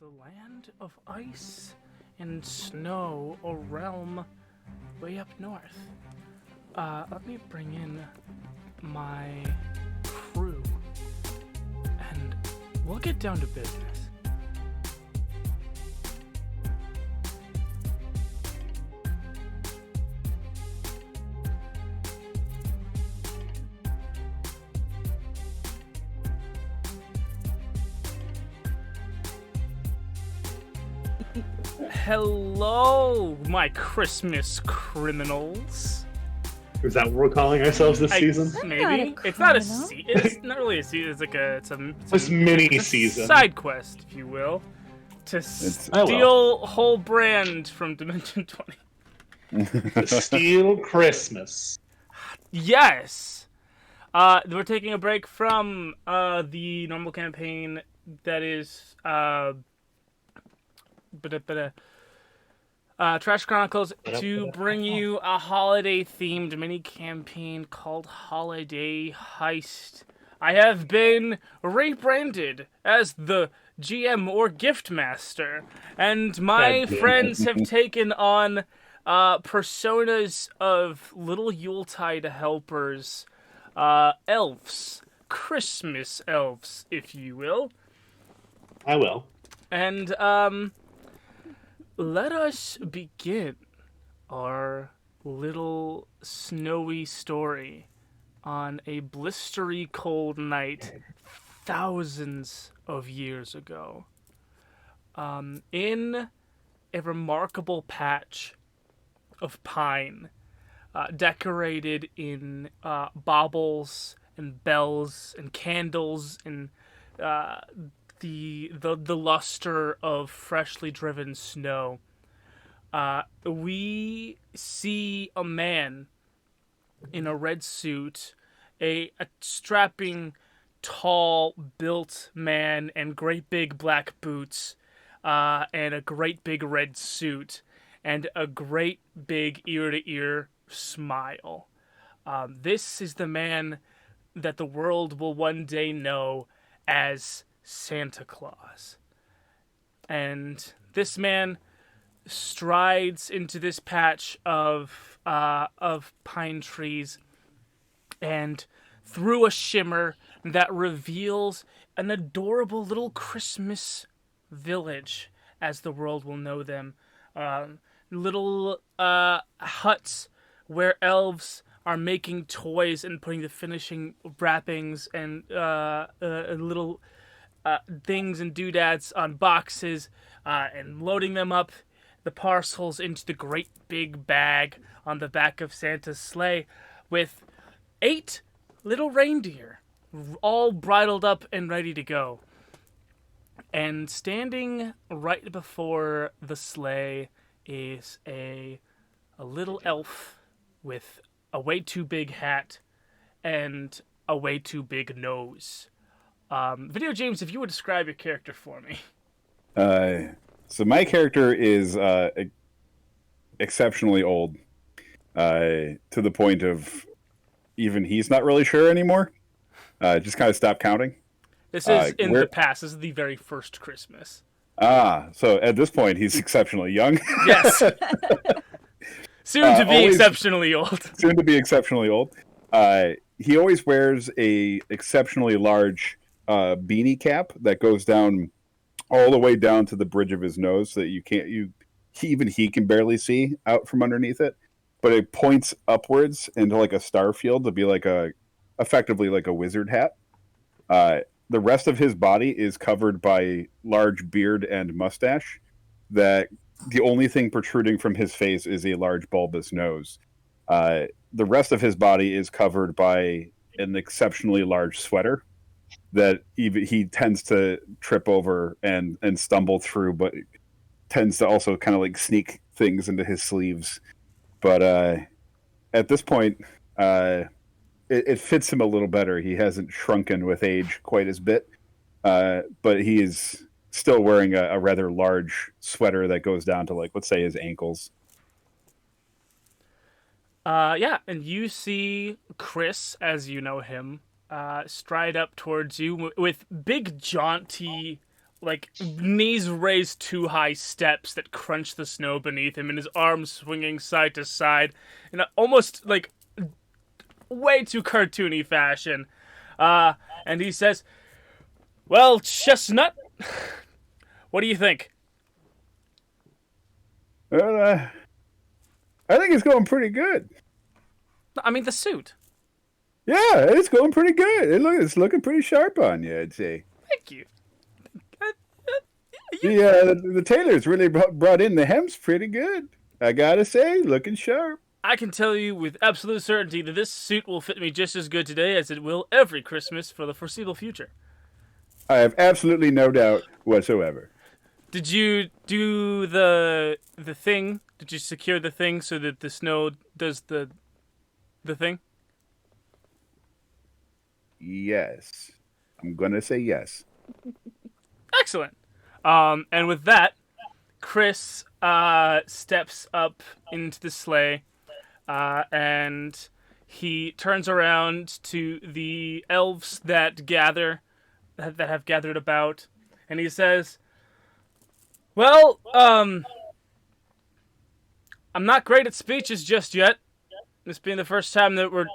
the land of ice and snow, a realm way up north. Let me bring in my crew, and we'll get down to business. Hello, my Christmas criminals. Is that what we're calling ourselves this season? Maybe. It's not a season. It's not really a season. It's like a. This mini season. Side quest, if you will, to steal whole brand from Dimension 20. Steal Christmas. Yes. We're taking a break from the normal campaign that is Trash Chronicles to bring you a holiday-themed mini-campaign called Holliday Hiest. I have been rebranded as the GM or Gift Master, and my friends have taken on personas of little Yuletide helpers, elves, Christmas elves, if you will. I will. And, let us begin our little snowy story on a blistery cold night thousands of years ago. In a remarkable patch of pine, decorated in baubles and bells and candles and the luster of freshly driven snow, we see a man in a red suit, a strapping, tall, built man, and great big black boots, and a great big red suit, and a great big ear-to-ear smile. This is the man that the world will one day know as Santa Claus. And this man strides into this patch of pine trees, and through a shimmer that reveals an adorable little Christmas village, as the world will know them. Little huts where elves are making toys and putting the finishing wrappings and little things and doodads on boxes, and loading them up, the parcels, into the great big bag on the back of Santa's sleigh, with 8 little reindeer, all bridled up and ready to go. And standing right before the sleigh is a little elf with a way too big hat and a way too big nose. Video James, if you would describe your character for me. So my character is exceptionally old, to the point of even he's not really sure anymore. Just kind of stopped counting. This is in the past. This is the very first Christmas. So at this point, he's exceptionally young. Yes. Soon to be exceptionally old. Soon to be exceptionally old. He always wears a exceptionally large beanie cap that goes down all the way down to the bridge of his nose, so that even he can barely see out from underneath it. But it points upwards into like a star field to be effectively like a wizard hat. The rest of his body is covered by large beard and mustache. That the only thing protruding from his face is a large bulbous nose. The rest of his body is covered by an exceptionally large sweater that he tends to trip over and stumble through, but tends to also kind of like sneak things into his sleeves. But at this point, it fits him a little better. He hasn't shrunken with age quite as bit, but he is still wearing a rather large sweater that goes down to, like, let's say, his ankles. Yeah, and you see Chris, as you know him, stride up towards you with big, jaunty, like knees raised too high steps that crunch the snow beneath him, and his arms swinging side to side in a almost like way too cartoony fashion. And he says, "Well, Chestnut, what do you think?" Well, I think it's going pretty good. I mean, the suit. Yeah, it's going pretty good. It's looking pretty sharp on you, I'd say. Thank you. The tailor's really brought in the hems pretty good. I gotta say, looking sharp. I can tell you with absolute certainty that this suit will fit me just as good today as it will every Christmas for the foreseeable future. I have absolutely no doubt whatsoever. Did you do the thing? Did you secure the thing so that the snow does the thing? Yes. I'm gonna say yes. Excellent. And with that, Chris steps up into the sleigh, and he turns around to the elves that have gathered about, and he says, "Well, I'm not great at speeches just yet. This being the first time that we're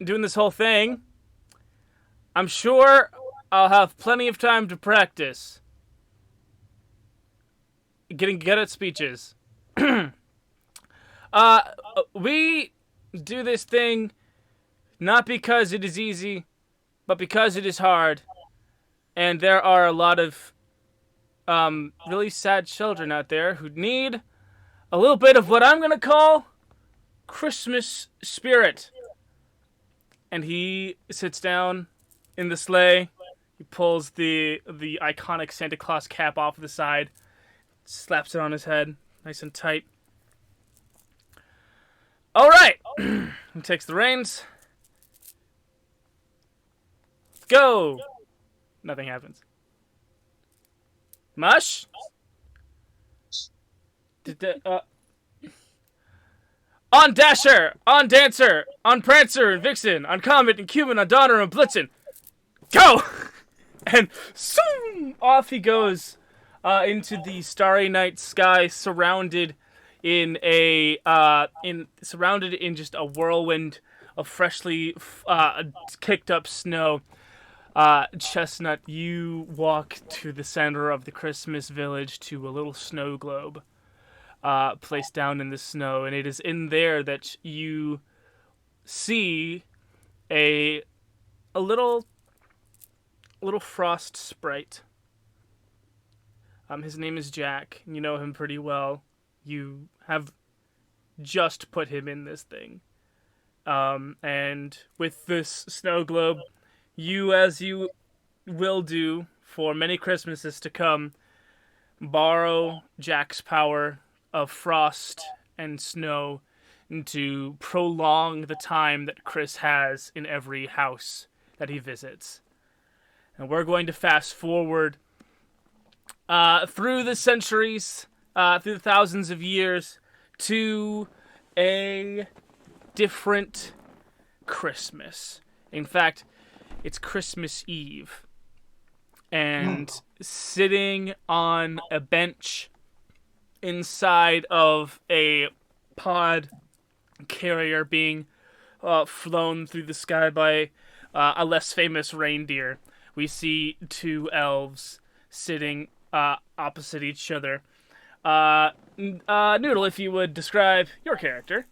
doing this whole thing. I'm sure I'll have plenty of time to practice getting good at speeches. We do this thing not because it is easy, but because it is hard. And there are a lot of really sad children out there who need a little bit of what I'm going to call Christmas spirit." And he sits down in the sleigh. He pulls the iconic Santa Claus cap off the side, slaps it on his head, nice and tight. "All right," he takes the reins. "Go." Nothing happens. "Mush?" "On Dasher, on Dancer, on Prancer and Vixen, on Comet and Cuban, on Donner and Blitzen. Go!" And zoom, off he goes into the starry night sky, surrounded in just a whirlwind of freshly kicked up snow. Chestnut, you walk to the center of the Christmas village to a little snow globe placed down in the snow, and it is in there that you see a little frost sprite. His name is Jack. You know him pretty well. You have just put him in this thing. And with this snow globe, you, as you will do for many Christmases to come, borrow Jack's power of frost and snow to prolong the time that Chris has in every house that he visits. And we're going to fast forward through the centuries, through the thousands of years, to a different Christmas. In fact, it's Christmas Eve. And sitting on a bench inside of a pod carrier being flown through the sky by a less famous reindeer, we see two elves sitting opposite each other. Noodle, if you would describe your character.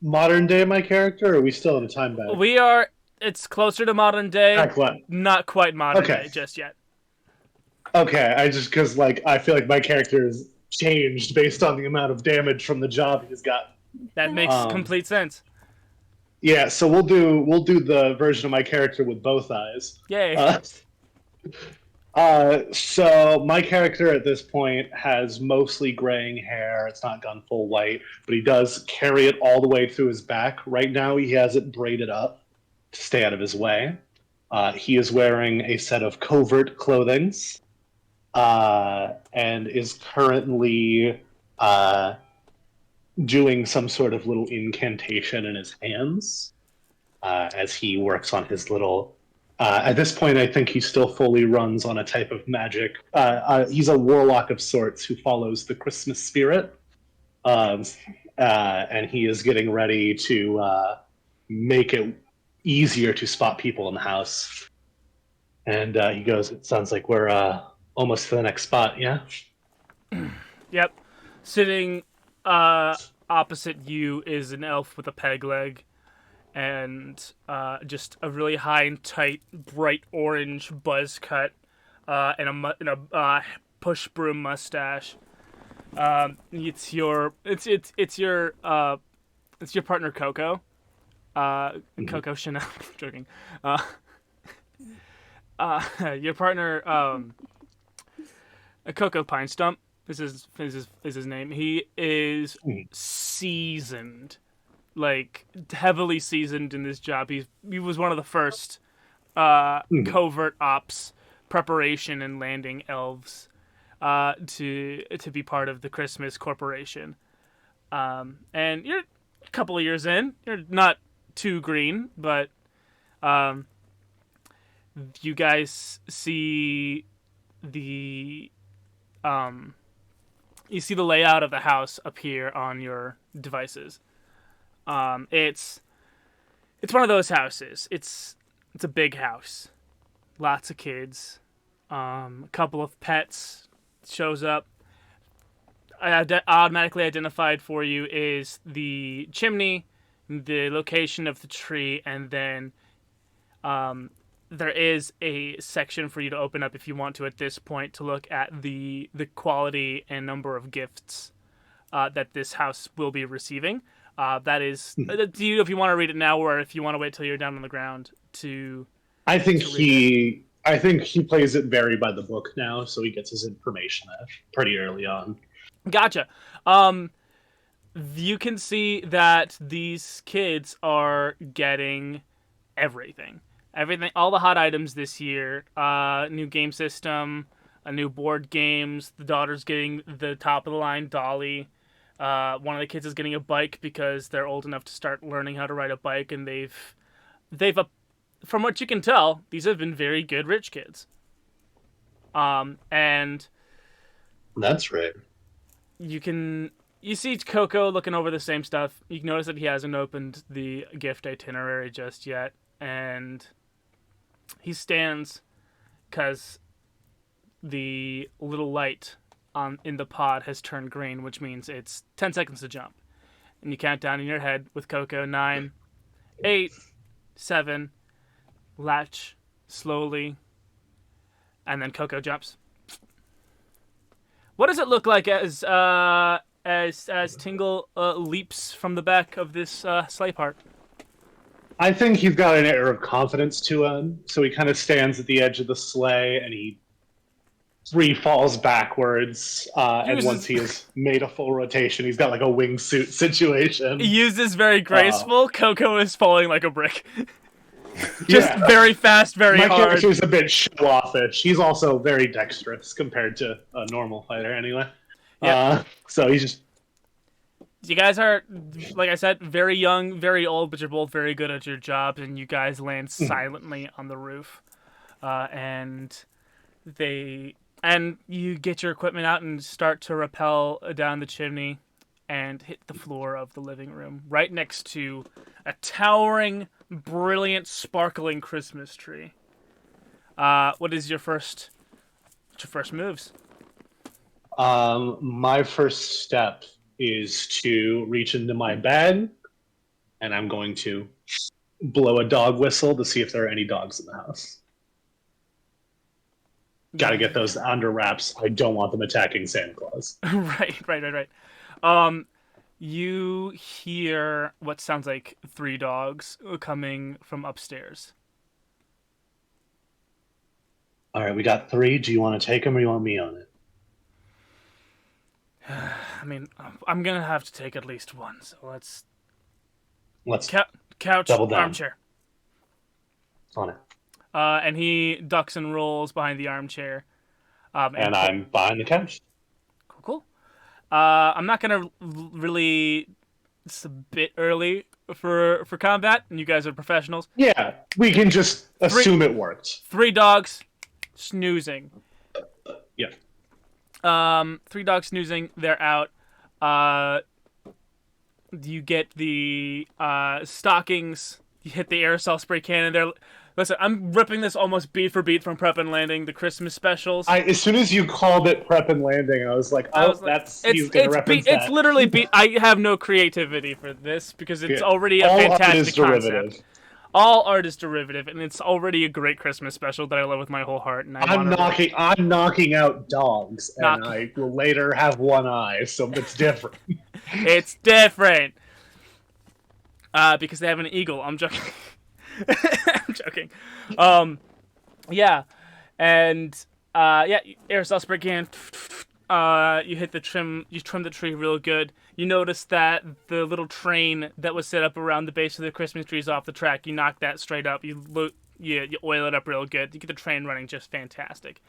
Modern day, my character, or are we still in a time bag? It's closer to modern day. Not quite modern day just yet. Okay, because I feel like my character is changed based on the amount of damage from the job he's got. That makes complete sense. Yeah, so we'll do the version of my character with both eyes. Yay. So my character at this point has mostly graying hair. It's not gone full white, but he does carry it all the way through his back. Right now he has it braided up to stay out of his way. He is wearing a set of covert clothings and is currently doing some sort of little incantation in his hands as he works on his little At this point, I think he still fully runs on a type of magic. He's a warlock of sorts who follows the Christmas spirit, um, and he is getting ready to make it easier to spot people in the house. And he goes, "It sounds like we're almost to the next spot, yeah?" Yep. Sitting opposite you is an elf with a peg leg and just a really high and tight, bright orange buzz cut and a push broom mustache. It's your partner Coco. Coco Chanel. Joking. Uh, your partner Coco Pine Stump. Is his name. He is seasoned, like heavily seasoned in this job. He was one of the first covert ops preparation and landing elves to be part of the Christmas Corporation. And you're a couple of years in. You're not too green, but you guys see the you see the layout of the house appear on your devices. It's one of those houses. It's a big house, lots of kids, a couple of pets shows up. Automatically identified for you is the chimney, the location of the tree, and then there is a section for you to open up if you want to at this point to look at the quality and number of gifts that this house will be receiving. That is to you if you want to read it now or if you want to wait till you're down on the ground to. I think he plays it very by the book now, so he gets his information pretty early on. Gotcha. You can see that these kids are getting everything. Everything, all the hot items this year. New game system, a new board games. The daughter's getting the top of the line dolly. One of the kids is getting a bike because they're old enough to start learning how to ride a bike, and they've from what you can tell, these have been very good rich kids. And that's right. You see Coco looking over the same stuff. You can notice that he hasn't opened the gift itinerary just yet, and he stands because the little light in the pod has turned green, which means it's 10 seconds to jump. And you count down in your head with Coco 9, 8, 7, latch slowly, and then Coco jumps. What does it look like as Tingle leaps from the back of this sleigh part? I think he's got an air of confidence to him, so he kind of stands at the edge of the sleigh and he falls backwards. And once he has made a full rotation, he's got like a wingsuit situation. He uses very graceful. Coco is falling like a brick. Just very fast, very hard. My character's a bit show-offish. He's also very dexterous compared to a normal fighter, anyway. Yeah. So he's just. You guys are, like I said, very young, very old, but you're both very good at your jobs, and you guys land silently on the roof, and you get your equipment out and start to rappel down the chimney, and hit the floor of the living room, right next to a towering, brilliant, sparkling Christmas tree. What's your first moves? My first step is to reach into my bag, and I'm going to blow a dog whistle to see if there are any dogs in the house. Got to get those under wraps. I don't want them attacking Santa Claus. Right. You hear what sounds like 3 dogs coming from upstairs. All right, we got 3. Do you want to take them or you want me on it? I mean, I'm going to have to take at least one, so let's couch, double down. Armchair. On it. And he ducks and rolls behind the armchair. And I'm behind the couch. Cool. I'm not going to really... It's a bit early for combat, and you guys are professionals. Yeah, we can just assume it worked. 3 dogs snoozing. Yeah. 3 dogs snoozing. They're out. Uh, you get the stockings. You hit the aerosol spray cannon. There. Listen, I'm ripping this almost beat for beat from Prep and Landing, the Christmas specials. As soon as you called it Prep and Landing, I was like, I was like, that's he's gonna reference it's that. literally beat. I have no creativity for this because it's already a All fantastic art is concept. derivative. All art is derivative, and it's already a great Christmas special that I love with my whole heart. And I'm knocking out dogs, and I will later have one eye, so it's different. It's different. Because they have an eagle. I'm joking. I'm joking. Yeah, and aerosol spray can. You hit the trim. You trim the tree real good. You notice that the little train that was set up around the base of the Christmas tree is off the track. You knock that straight up. You oil it up real good. You get the train running just fantastic.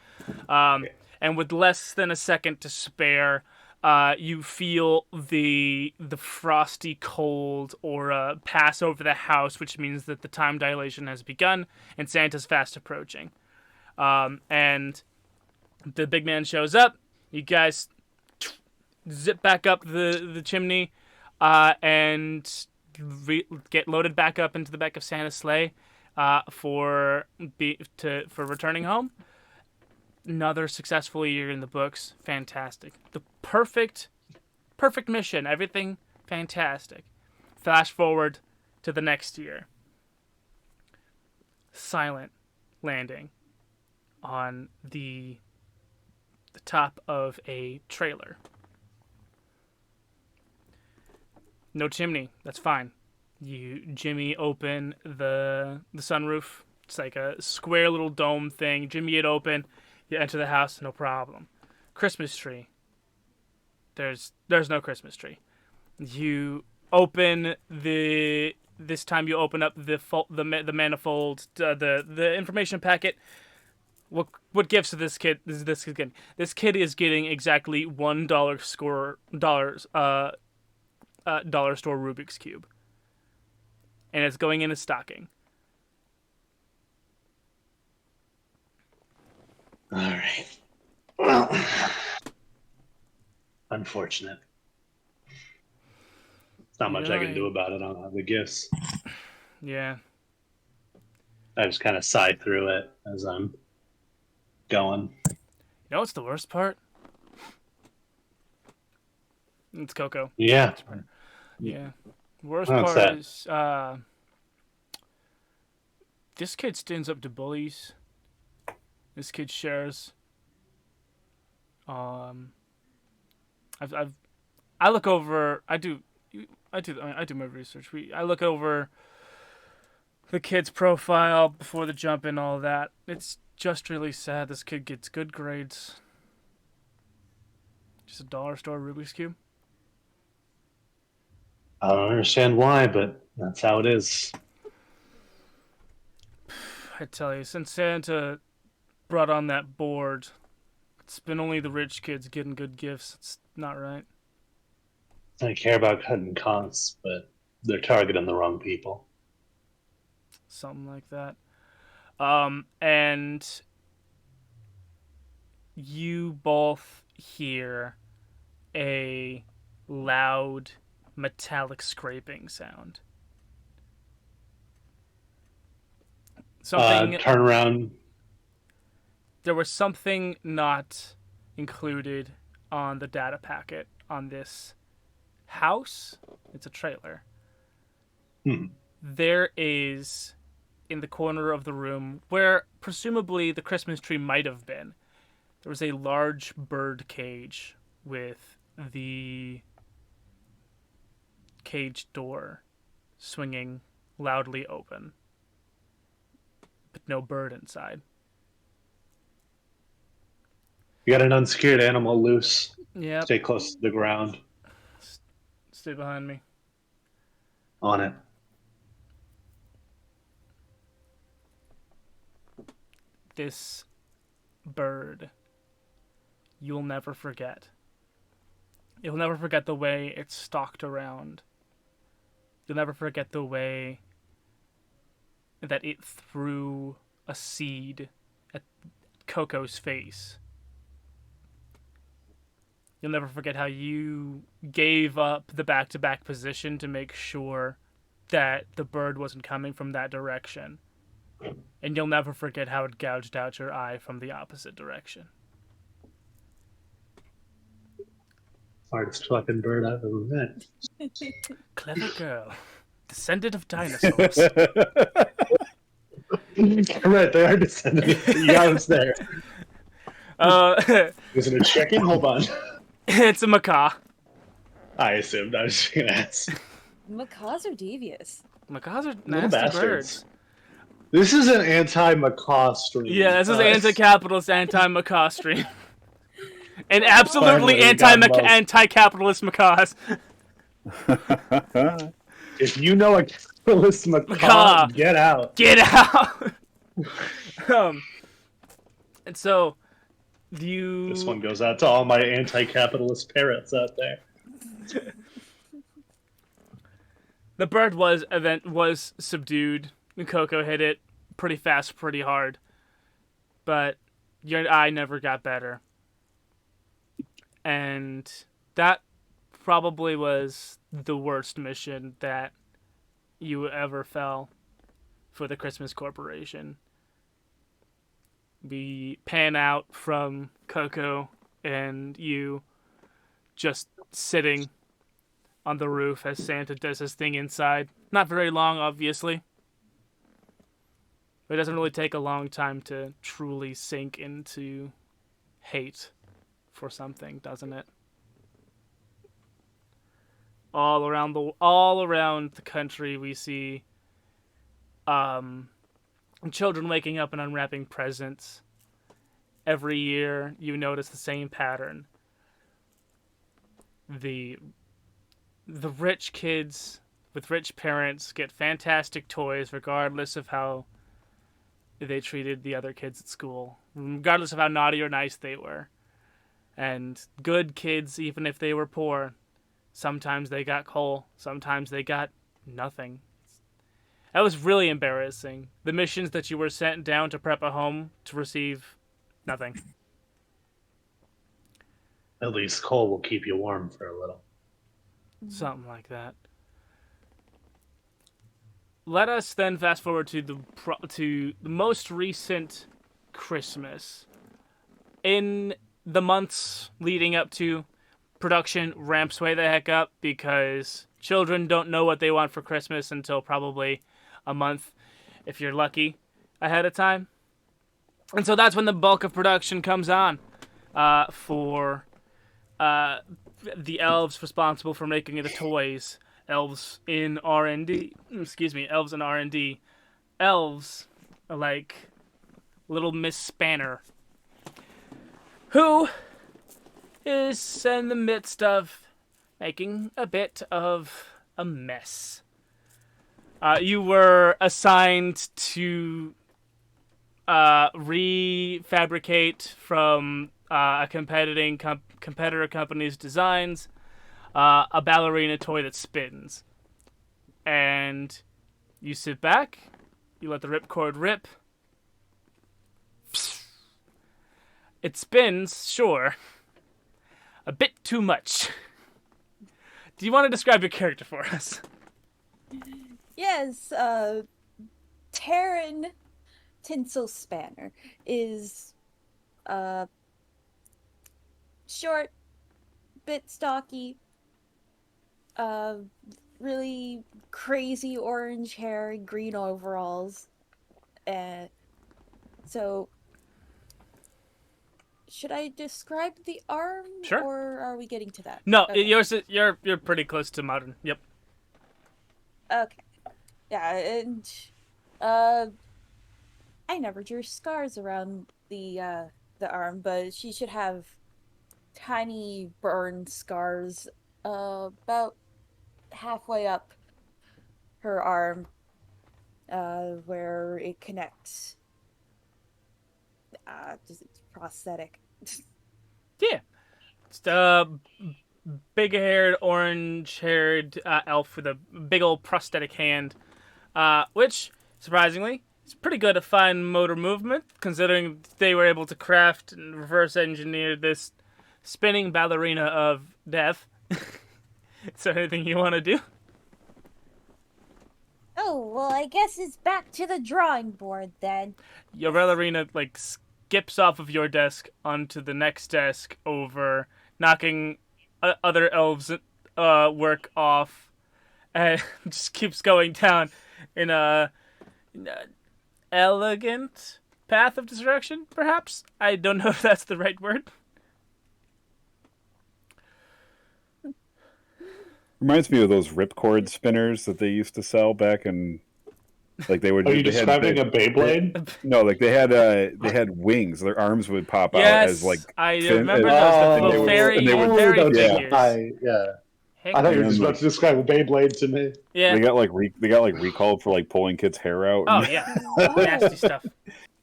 And with less than a second to spare, you feel the frosty cold aura pass over the house, which means that the time dilation has begun and Santa's fast approaching. And the big man shows up. You guys zip back up the chimney and get loaded back up into the back of Santa's sleigh for returning home. Another successful year in the books. Fantastic. The perfect mission. Everything fantastic. Flash forward to the next year. Silent landing on the top of a trailer. No chimney. That's fine. You jimmy open the sunroof. It's like a square little dome thing. Jimmy it open. You enter the house, no problem. Christmas tree. There's no Christmas tree. You open this time you open up the manifold, the information packet. What gifts is this kid getting? This kid is getting exactly $1 dollar store Rubik's Cube. And it's going in his stocking. All right. Well, unfortunate. There's not much I can do about it. I don't have the gifts. Yeah. I just kind of sigh through it as I'm going. You know what's the worst part? It's Coco. Yeah. Yeah. The worst part is this kid stands up to bullies. This kid shares. I look over. I do my research. I look over the kid's profile before the jump and all that. It's just really sad. This kid gets good grades. Just a dollar store Rubik's Cube. I don't understand why, but that's how it is. I tell you, since Santa brought on that board, it's been only the rich kids getting good gifts. It's not right. I care about cutting costs, but they're targeting the wrong people. Something like that. And you both hear a loud metallic scraping sound. Something. Turn around. There was something not included on the data packet on this house. It's a trailer. There is, in the corner of the room, where presumably the Christmas tree might have been, there was a large bird cage with the cage door swinging loudly open, but no bird inside. You got an unsecured animal loose. Yep. Stay close to the ground. Stay behind me. On it. This bird, you'll never forget. You'll never forget the way it stalked around You'll never forget the way that it threw a seed at Coco's face. You'll never forget how you gave up the back-to-back position to make sure that the bird wasn't coming from that direction. And you'll never forget how it gouged out your eye from the opposite direction. Hardest fucking bird I've ever met. Clever girl. Descendant of dinosaurs. Right, they are descendants. Yeah, I was there. Was it a chicken? Hold on. It's a macaw. I assumed. I was just gonna ask. Macaws are devious. Macaws are Little nasty bastards. birds. This is an anti-macaw stream. Yeah, this is anti-capitalist, anti-macaw stream. And absolutely Finally, God anti-capitalist macaws. If you know a capitalist macaw, get out. Get out! And so, you... This one goes out to all my anti-capitalist parrots out there. The bird was subdued. Coco hit it pretty fast, pretty hard. But your eye never got better. And that probably was the worst mission that you ever fell for the Christmas Corporation. We pan out from Coco and you just sitting on the roof as Santa does his thing inside. Not very long, obviously. But it doesn't really take a long time to truly sink into hate for something, doesn't it? All around the country, we see children waking up and unwrapping presents. Every year, you notice the same pattern. The rich kids with rich parents get fantastic toys regardless of how they treated the other kids at school, regardless of how naughty or nice they were. And good kids, even if they were poor, sometimes they got coal, sometimes they got nothing. That was really embarrassing. The missions that you were sent down to prep a home to receive nothing. At least coal will keep you warm for a little. Something like that. Let us then fast forward to the most recent Christmas. In the months leading up to, production ramps way the heck up because children don't know what they want for Christmas until probably a month, if you're lucky, ahead of time. And so that's when the bulk of production comes on for the elves responsible for making the toys. Elves in R&D. Elves in R&D. Elves like little Miss Spanner, who is in the midst of making a bit of a mess. You were assigned to refabricate from a competitor company's designs a ballerina toy that spins. And you sit back, you let the ripcord rip. It spins, sure. A bit too much. Do you want to describe your character for us? Yes, Taryn Tinsel Spanner is short, bit stocky, really crazy orange hair, green overalls. So should I describe the arm? Sure. Or are we getting to that? No, Okay. you're pretty close to modern. Yep. Okay. Yeah, and I never drew scars around the arm, but she should have tiny burn scars about halfway up her arm where it connects. Just prosthetic. Yeah. Just big-haired, orange-haired elf with a big old prosthetic hand, which, surprisingly, is pretty good at fine motor movement, considering they were able to craft and reverse engineer this spinning ballerina of death. Is there anything you want to do? Oh, well, I guess it's back to the drawing board then. Your ballerina, skips off of your desk onto the next desk over, knocking other elves' work off, and just keeps going down in a elegant path of destruction, perhaps? I don't know if that's the right word. Reminds me of those ripcord spinners that they used to sell back in, they would. Are you they had describing a Beyblade? No, they had wings. Their arms would pop out as I fin- remember and those. they The would- fairy, and they would- fairy yeah. figures. Heck, I thought you were And just then, about to describe a Beyblade to me. yeah. They got recalled for pulling kids' hair out. Oh, yeah. Nasty stuff.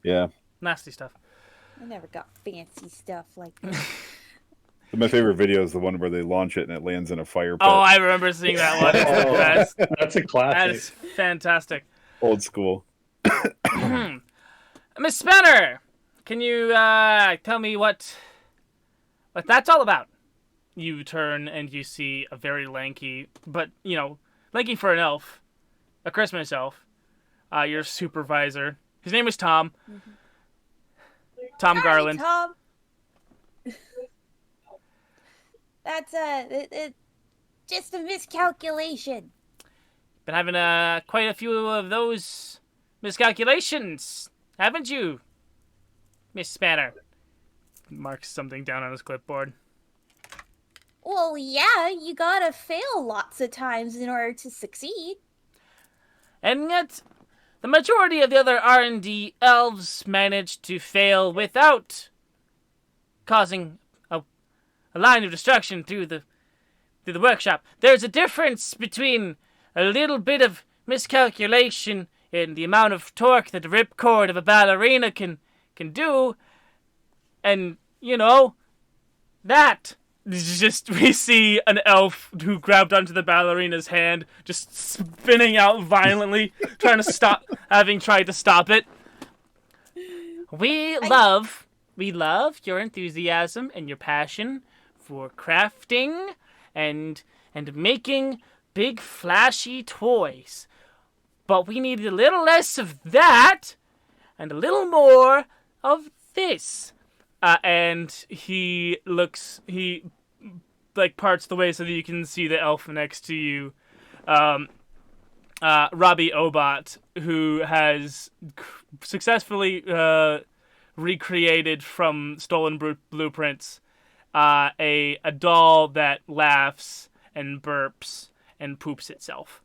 Yeah. Nasty stuff. I never got fancy stuff like that. My favorite video is the one where they launch it and it lands in a fire pit. Oh, I remember seeing that one. It's the best. That's a That classic. is fantastic. Old school. Miss Spanner, can you tell me what that's all about? You turn and you see a very lanky, but, lanky for an elf, a Christmas elf, your supervisor. His name is Tom. Mm-hmm. Tom Sorry, Garland. Tom. That's just a miscalculation. Been having quite a few of those miscalculations, haven't you, Miss Spanner? Marks something down on his clipboard. Well, yeah, you gotta fail lots of times in order to succeed. And yet, the majority of the other R&D elves managed to fail without causing a line of destruction through the workshop. There's a difference between a little bit of miscalculation in the amount of torque that the ripcord of a ballerina can do, and, that. Just, we see an elf who grabbed onto the ballerina's hand, just spinning out violently, having tried to stop it. We love your enthusiasm and your passion for crafting and making big flashy toys. But we need a little less of that and a little more of this. And he parts the way so that you can see the elf next to you, Robbie Obot, who has successfully recreated from stolen blueprints a doll that laughs and burps and poops itself.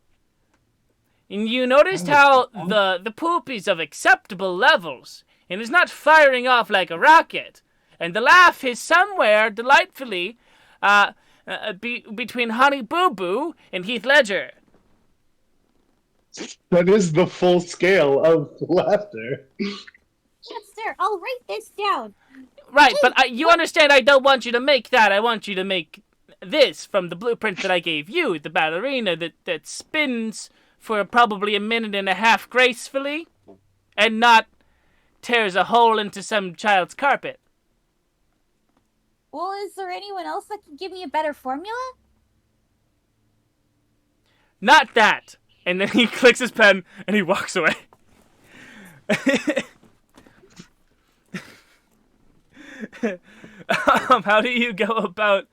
And you noticed how the poop is of acceptable levels and is not firing off like a rocket. And the laugh is somewhere delightfully between Honey Boo Boo and Heath Ledger. That is the full scale of laughter. Yes, sir. I'll write this down. Right, but you understand I don't want you to make that. I want you to make this from the blueprint that I gave you, the ballerina that spins for probably a minute and a half gracefully and not tears a hole into some child's carpet. Well, is there anyone else that can give me a better formula? Not that. And then he clicks his pen and he walks away. How do you go about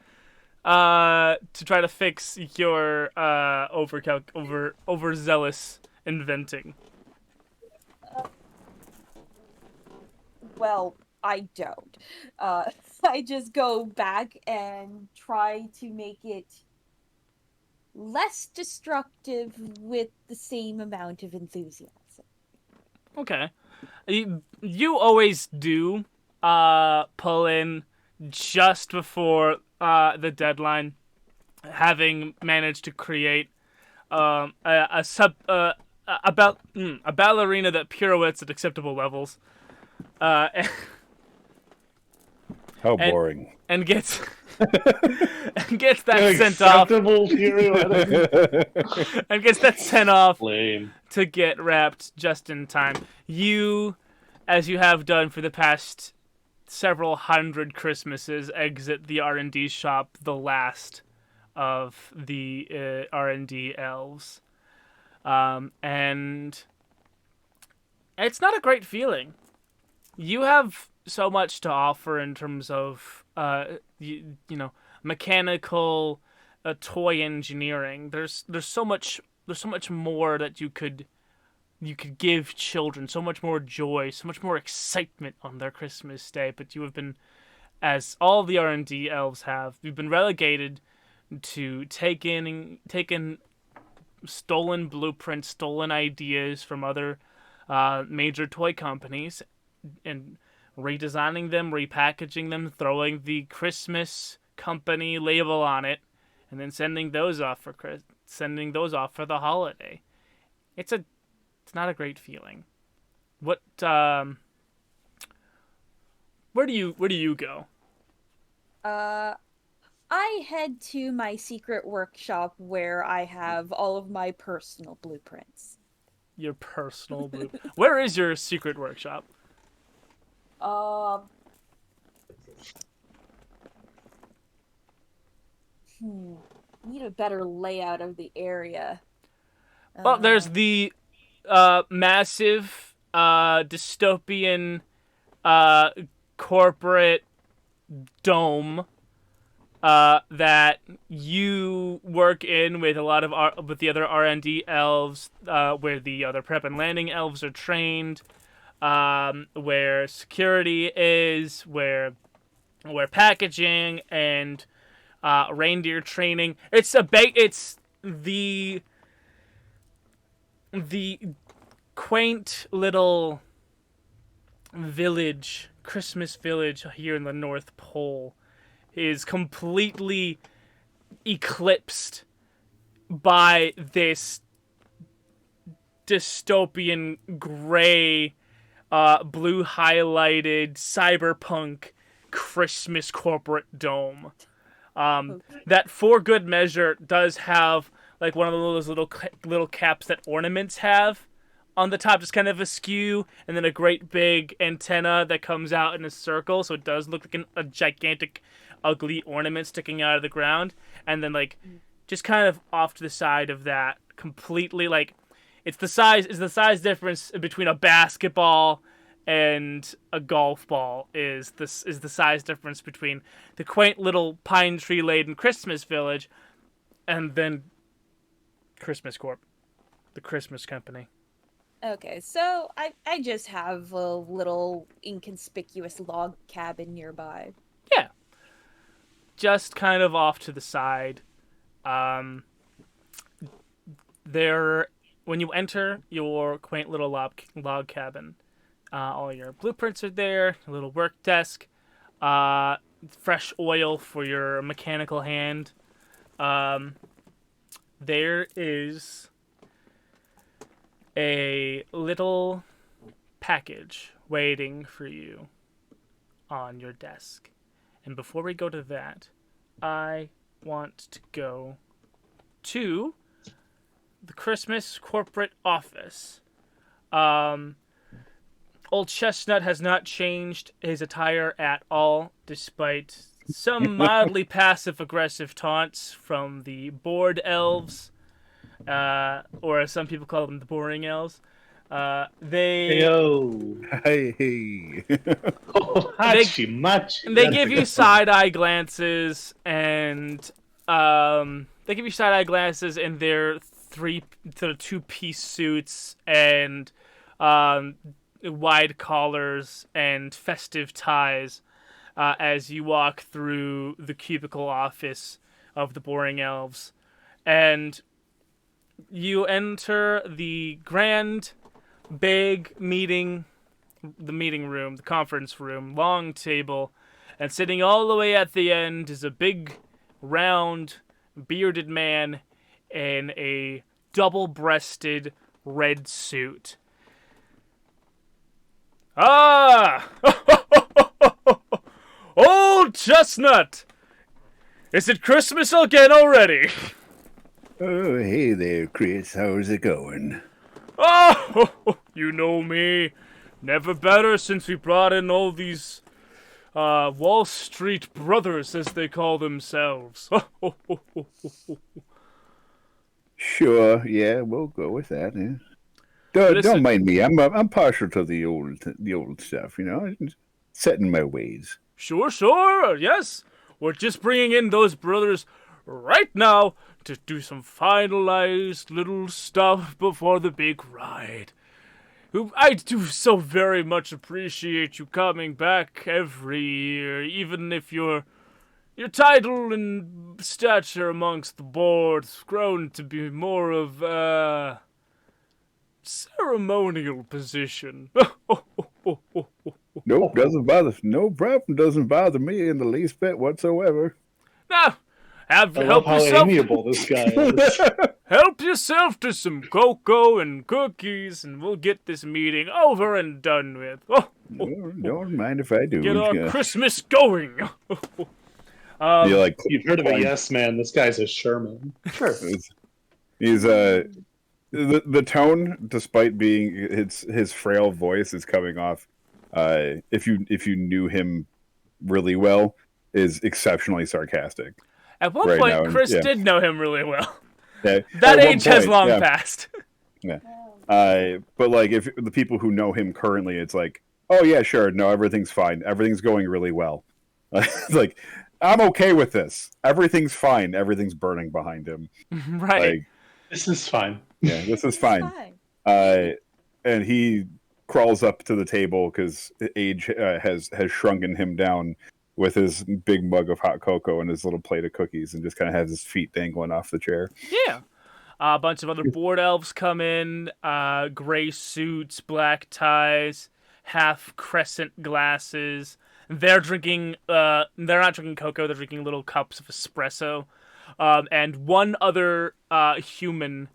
to try to fix your overzealous inventing? Well, I don't. I just go back and try to make it less destructive with the same amount of enthusiasm. Okay. You always do pull in just before the deadline, having managed to create a ballerina that pirouettes at acceptable levels. How boring. And gets and gets that sent off. Acceptable wedding. And gets that sent off Lame. to get wrapped just in time. You, as you have done for the past several hundred Christmases, exit the R&D shop the last of the R&D elves. And it's not a great feeling. You have so much to offer in terms of, mechanical, toy engineering. There's so much more that you could give children, so much more joy, so much more excitement on their Christmas day. But you have been, as all the R&D elves have, you've been relegated to taking stolen blueprints, stolen ideas from other major toy companies, and redesigning them, repackaging them, throwing the Christmas company label on it, and then sending those off for the holiday. It's not a great feeling. What where do you go? I head to my secret workshop where I have all of my personal blueprints. Your personal blueprint. Where is your secret workshop? Need a better layout of the area. Well, there's the massive dystopian corporate dome that you work in with a lot of with the other R&D elves, where the other prep and landing elves are trained, where security is, where packaging and reindeer training. It's the quaint little village, Christmas village here in the North Pole, is completely eclipsed by this dystopian gray, blue highlighted cyberpunk Christmas corporate dome. That for good measure does have like one of those little caps that ornaments have on the top, just kind of askew, and then a great big antenna that comes out in a circle, so it does look like a gigantic, ugly ornament sticking out of the ground. And then like just kind of off to the side of that, completely like it's the size difference between a basketball and a golf ball is the size difference between the quaint little pine tree laden Christmas village and then Christmas Corp, the Christmas company. Okay, so I just have a little inconspicuous log cabin nearby. Yeah. Just kind of off to the side. There, when you enter your quaint little log cabin, all your blueprints are there, a little work desk, fresh oil for your mechanical hand. There is a little package waiting for you on your desk. And before we go to that, I want to go to the Christmas corporate office. Old Chestnut has not changed his attire at all, despite some mildly passive-aggressive taunts from the bored elves, or as some people call them, the boring elves. They Hey. They give you side-eye glances, and in their two-piece suits and wide collars and festive ties, as you walk through the cubicle office of the boring elves, and you enter the grand, big the meeting room, the conference room, long table, and sitting all the way at the end is a big, round, bearded man in a double-breasted red suit. Ah! Old Chestnut! Is it Christmas again already? Oh, hey there, Chris. How's it going? Oh, you know me. Never better since we brought in all these Wall Street brothers, as they call themselves. Sure, yeah, we'll go with that. Yeah. Listen. Don't mind me. I'm partial to the old stuff. You know, set in my ways. Sure, yes. We're just bringing in those brothers right now to do some finalized little stuff before the big ride. I do so very much appreciate you coming back every year, even if your title and stature amongst the board's grown to be more of a ceremonial position. Nope, doesn't bother. No problem. Doesn't bother me in the least bit whatsoever. Now, I love help how yourself. amiable this guy is. Help yourself to some cocoa and cookies, and we'll get this meeting over and done with. Don't mind if I do. Get our Christmas going. You like You've heard of a yes man. This guy's a Sherman. Sure. He's the tone, despite being his frail voice, is coming off. If you knew him really well, is exceptionally sarcastic. At one right point, now, Chris yeah. did know him really well. Yeah. That At one age has point, long yeah. passed. Yeah. But like, if the people who know him currently, it's like, oh yeah, sure, no, everything's fine, everything's going really well. Like, I'm okay with this. Everything's fine. Everything's burning behind him. Right. Like, This is fine. yeah, this is fine. Fine. And he crawls up to the table because age has shrunken him down with his big mug of hot cocoa and his little plate of cookies, and just kind of has his feet dangling off the chair. Yeah. A bunch of other board elves come in, gray suits, black ties, half crescent glasses. They're drinking, they're not drinking cocoa, they're drinking little cups of espresso. And one other human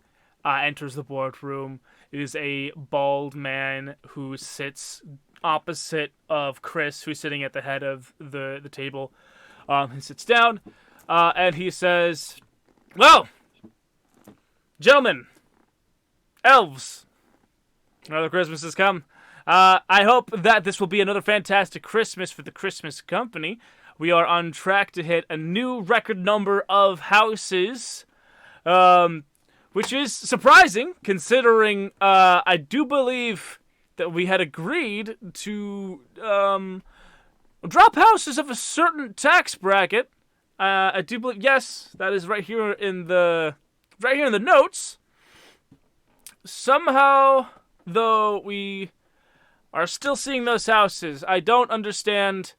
enters the boardroom. It is a bald man who sits opposite of Chris, who's sitting at the head of the table. He sits down, and he says, "Well, gentlemen, elves, another Christmas has come. I hope that this will be another fantastic Christmas for the Christmas Company. We are on track to hit a new record number of houses, which is surprising, considering I do believe that we had agreed to drop houses of a certain tax bracket. I do believe, yes, that is right here in the notes. Somehow, though, we are still seeing those houses. I don't understand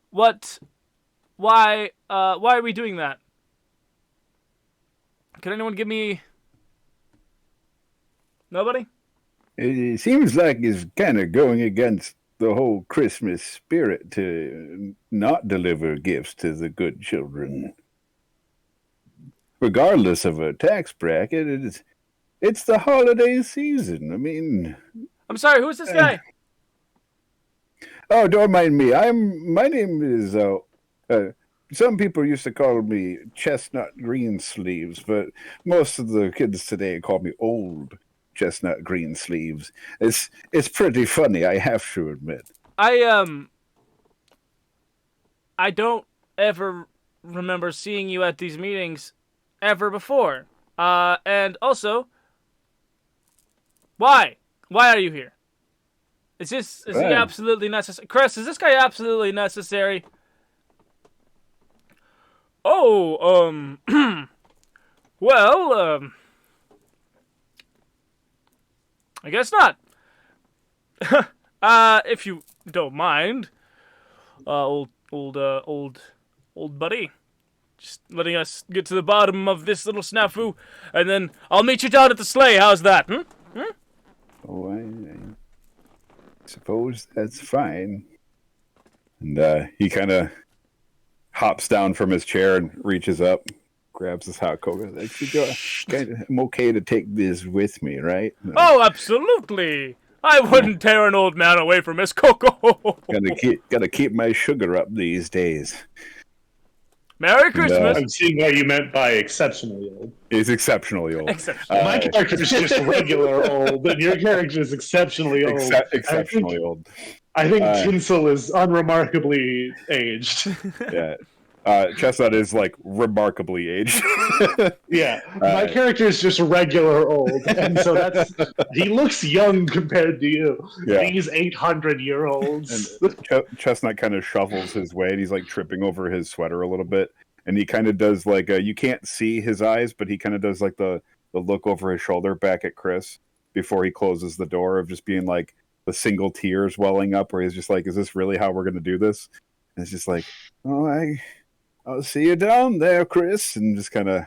why are we doing that? Can anyone give me... Nobody? It seems like it's kind of going against the whole Christmas spirit to not deliver gifts to the good children. Regardless of a tax bracket, it's the holiday season. I mean... I'm sorry, who's this guy? Oh, don't mind me. My name is, some people used to call me Chestnut Greensleeves, but most of the kids today call me Old Chestnut Greensleeves. It's pretty funny, I have to admit. I don't ever remember seeing you at these meetings ever before. And also, why? Why are you here? Is he absolutely necessary? Chris, is this guy absolutely necessary? Oh, well, I guess not. If you don't mind, old buddy, just letting us get to the bottom of this little snafu, and then I'll meet you down at the sleigh. How's that? Oh, I suppose that's fine. And he kind of hops down from his chair and reaches up, grabs his hot cocoa. I'm okay to take this with me, right? Oh, absolutely. I wouldn't tear an old man away from his cocoa. Gotta keep my sugar up these days. Merry Christmas. I'm seeing what you meant by exceptionally old. He's exceptionally old. Exceptional. My character is just regular old, and your character is exceptionally old. Exceptionally old. I think Tinsel is unremarkably aged. Yeah. Chestnut is like remarkably aged. Yeah, my character is just regular old, and so he looks young compared to you. Yeah. These 800-year-olds. And Chestnut kind of shuffles his way, and he's like tripping over his sweater a little bit, and he kind of does like you can't see his eyes, but he kind of does like the look over his shoulder back at Chris before he closes the door, of just being like the single tears welling up, where he's just like, "Is this really how we're going to do this?" And it's just like, "Oh, I'll see you down there, Chris," and just kind of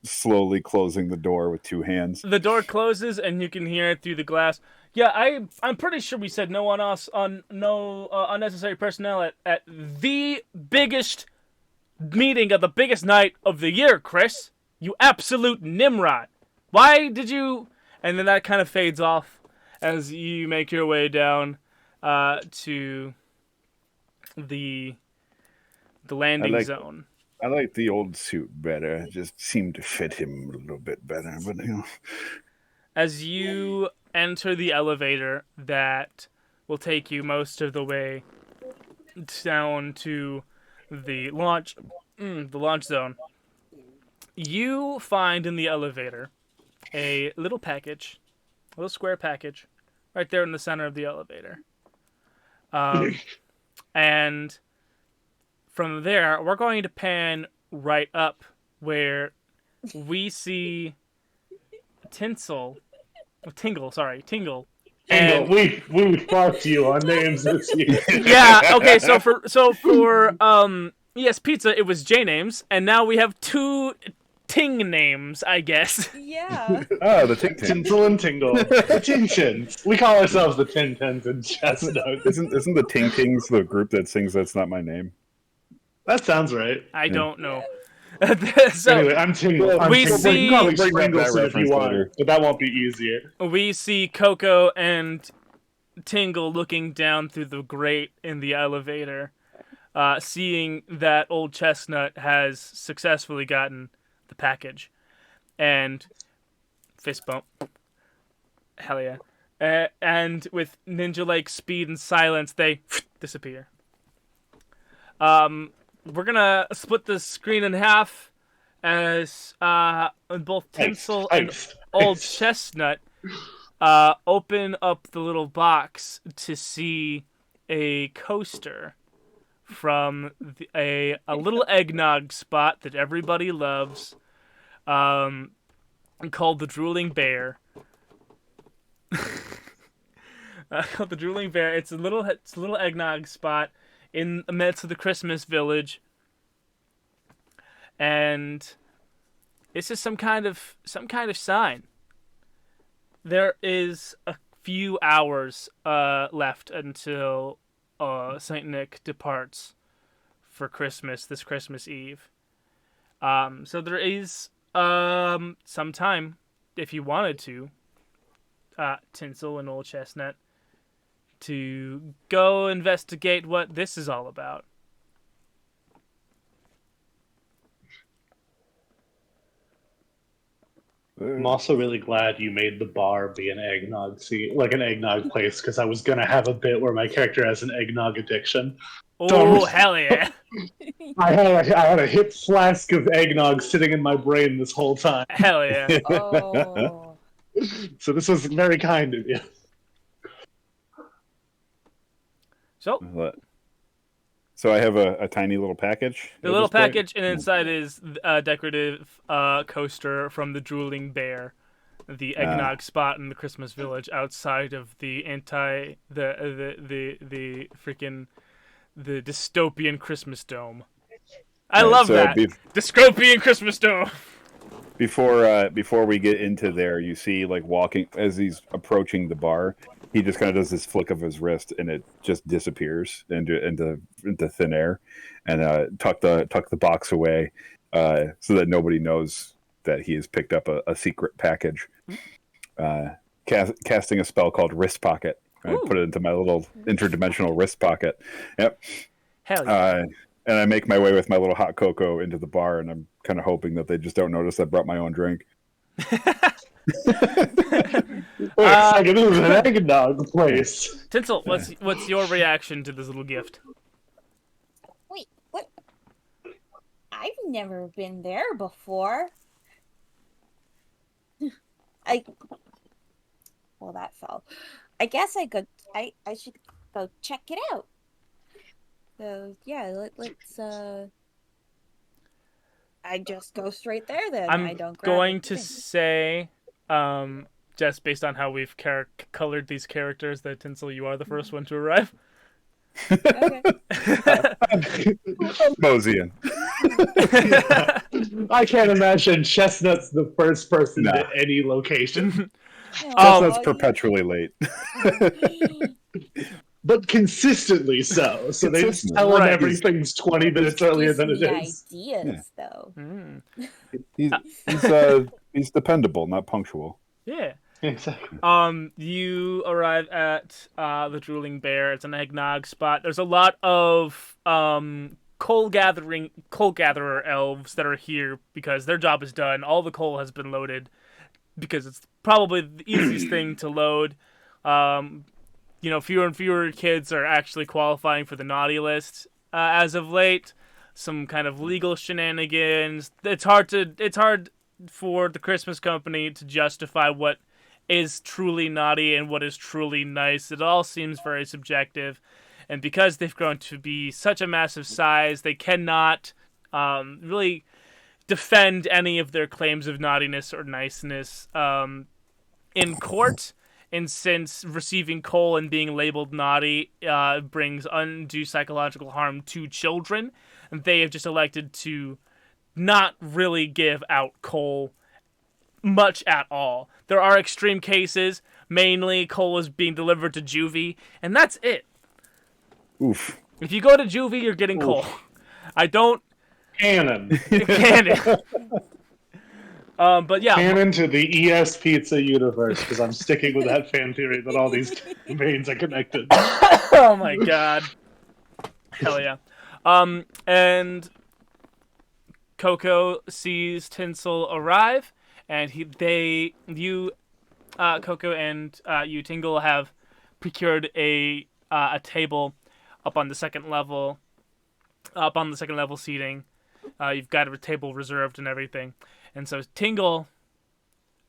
slowly closing the door with two hands. The door closes, and you can hear it through the glass. Yeah, I'm pretty sure we said no unnecessary personnel at the biggest meeting of the biggest night of the year, Chris. You absolute Nimrod. Why did you... And then that kind of fades off as you make your way down to the landing zone. I like the old suit better. It just seemed to fit him a little bit better, but As you enter the elevator that will take you most of the way down to the launch zone, you find in the elevator a little square package, right there in the center of the elevator. And from there, we're going to pan right up where we see Tingle. And we fought you on names this year. Yeah, okay, so for Pizza, it was J names, and now we have two Ting names, I guess. Yeah. oh, the Ting. Tinsel and Tingle. The Tin-Tins. We call ourselves the Tin-Tins and Chestnut. Isn't the Ting Tings the group that sings "That's Not My Name"? That sounds right. I don't know. So, anyway, I'm Tingle. We see... You can call me Bring back that Springleson if you reference want, later. but that won't be easier. We see Coco and Tingle looking down through the grate in the elevator, seeing that old Chestnut has successfully gotten the package. And fist bump. Hell yeah. And with ninja-like speed and silence, they disappear. We're gonna split the screen in half as both Tinsel and old Chestnut open up the little box to see a coaster from a little eggnog spot that everybody loves, called the Drooling Bear. Called the Drooling Bear. It's a little eggnog spot in the midst of the Christmas village, and this is some kind of sign. There is a few hours left until Saint Nick departs for Christmas this Christmas Eve. So there is some time if you wanted to, Tinsel and Old Chestnut, to go investigate what this is all about. I'm also really glad you made the bar be an eggnog an eggnog place, because I was gonna have a bit where my character has an eggnog addiction. Oh, hell yeah! I had a hip flask of eggnog sitting in my brain this whole time. Hell yeah! Oh. So this was very kind of you. So I have a tiny little package. The little package, and inside is a decorative coaster from the Drooling Bear, the eggnog spot in the Christmas village outside of the dystopian Christmas dome. I love that dystopian Christmas dome. Before we get into there, you see, like, walking as he's approaching the bar, he just kind of does this flick of his wrist, and it just disappears into thin air, and tuck the box away so that nobody knows that he has picked up a secret package. Casting a spell called Wrist Pocket. I put it into my little interdimensional wrist pocket. Yep. Hell yeah. And I make my way with my little hot cocoa into the bar, and I'm kind of hoping that they just don't notice I brought my own drink. Wait a second, this is an eggnog place. Tinsel, what's your reaction to this little gift? Wait, what? I've never been there before. Well, that fell. I guess I should go check it out. So yeah, let's I just go straight there then. I don't grab going to anything. say, just based on how we've colored these characters, that Tinsel, you are the first one to arrive. Okay. Moseying. Yeah. I can't imagine Chestnut's the first person No. to any location. Chestnut's perpetually late. But consistently so. So they just Consistently. tell him Right. everything's 20 minutes earlier than it Gives is. me ideas, though. He's dependable, not punctual. Yeah. Exactly. You arrive at the Drooling Bear. It's an eggnog spot. There's a lot of coal gatherer elves that are here because their job is done. All the coal has been loaded because it's probably the easiest thing to load. Fewer and fewer kids are actually qualifying for the naughty list as of late. Some kind of legal shenanigans. It's hard for the Christmas company to justify what is truly naughty and what is truly nice. It all seems very subjective. And because they've grown to be such a massive size, they cannot really defend any of their claims of naughtiness or niceness in court. And since receiving coal and being labeled naughty brings undue psychological harm to children, they have just elected to not really give out coal much at all. There are extreme cases. Mainly, coal is being delivered to juvie, and that's it. Oof. If you go to juvie, you're getting coal. I don't... Canon. Canon. But yeah. Canon to the ES Pizza universe, because I'm sticking with that fan theory that all these campaigns are connected. Oh my god. Hell yeah. And Coco sees Tinsel arrive, and Coco and you, Tingle, have procured a table up on the second level seating. You've got a table reserved and everything. And so Tingle,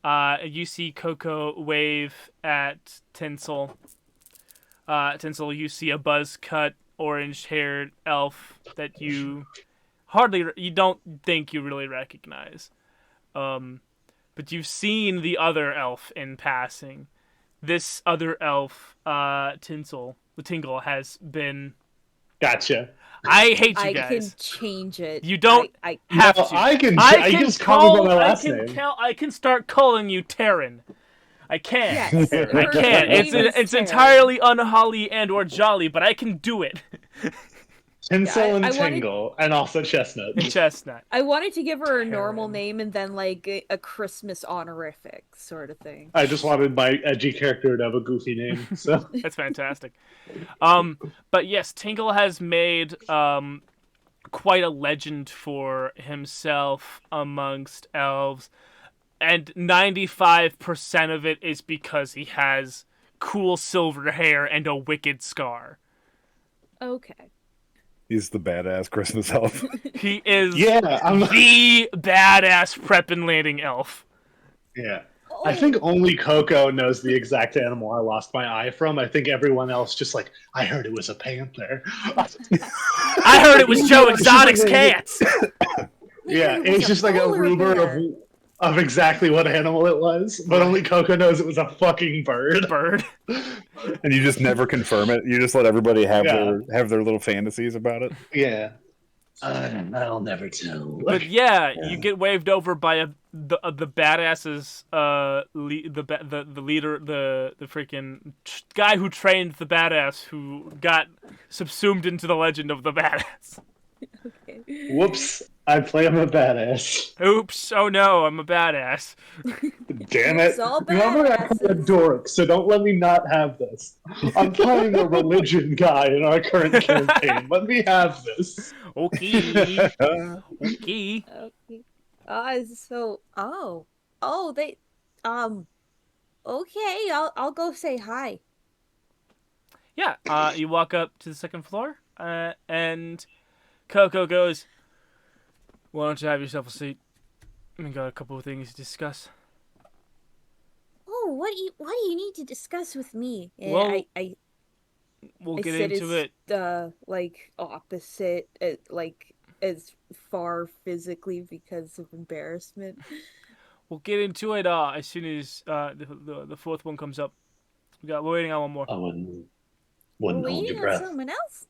you see Coco wave at Tinsel. Tinsel, you see a buzz-cut, orange-haired elf that you don't think you really recognize. But you've seen the other elf in passing. This other elf, Tingle, has been... Gotcha. I hate you guys. I can change it. You don't I have No, to. I can just call him by my last name. I can start calling you Terran. I can. Yes, I her can. name is It's Terran. entirely unholly and or jolly, but I can do it. Tinsel Yeah, and I wanted- Tingle, and also Chestnut. Chestnut. I wanted to give her a normal Terran. name and then like a Christmas honorific sort of thing. I just wanted my edgy character to have a goofy name. So That's fantastic. But yes, Tingle has made quite a legend for himself amongst elves, and 95% of it is because he has cool silver hair and a wicked scar. Okay. He's the badass Christmas elf. He is I'm the badass prep and landing elf. yeah. I think only Coco knows the exact animal I lost my eye from. I think everyone else just like, I heard it was a panther. I heard it was Joe Exotic's cats. Yeah, It was it's a just like a polar rumor bear. of exactly what animal it was, but only Coco knows it was a fucking bird. Bird. And you just never confirm it. You just let everybody have Yeah. their little fantasies about it. Yeah. I'll never tell. But yeah, you get waved over by the badass's the leader, the freaking guy who trained the badass, who got subsumed into the legend of the badass. Okay. Whoops, I play him a badass. Oops! Oh no, I'm a badass. Damn it. It's all Remember, I play a dork, so don't let me not have this. I'm playing a religion guy in our current campaign. Let me have this. Okay. Okay. Okay. They, okay. I'll go say hi. Yeah. You walk up to the second floor, and Coco goes, "Why don't you have yourself a seat? We got a couple of things to discuss." Oh, what do you need to discuss with me? Well, I we'll I get sit into as it. like opposite, like as far physically because of embarrassment. We'll get into it as soon as the fourth one comes up. We're waiting on one more. I wouldn't We're hold waiting your on breath. someone else.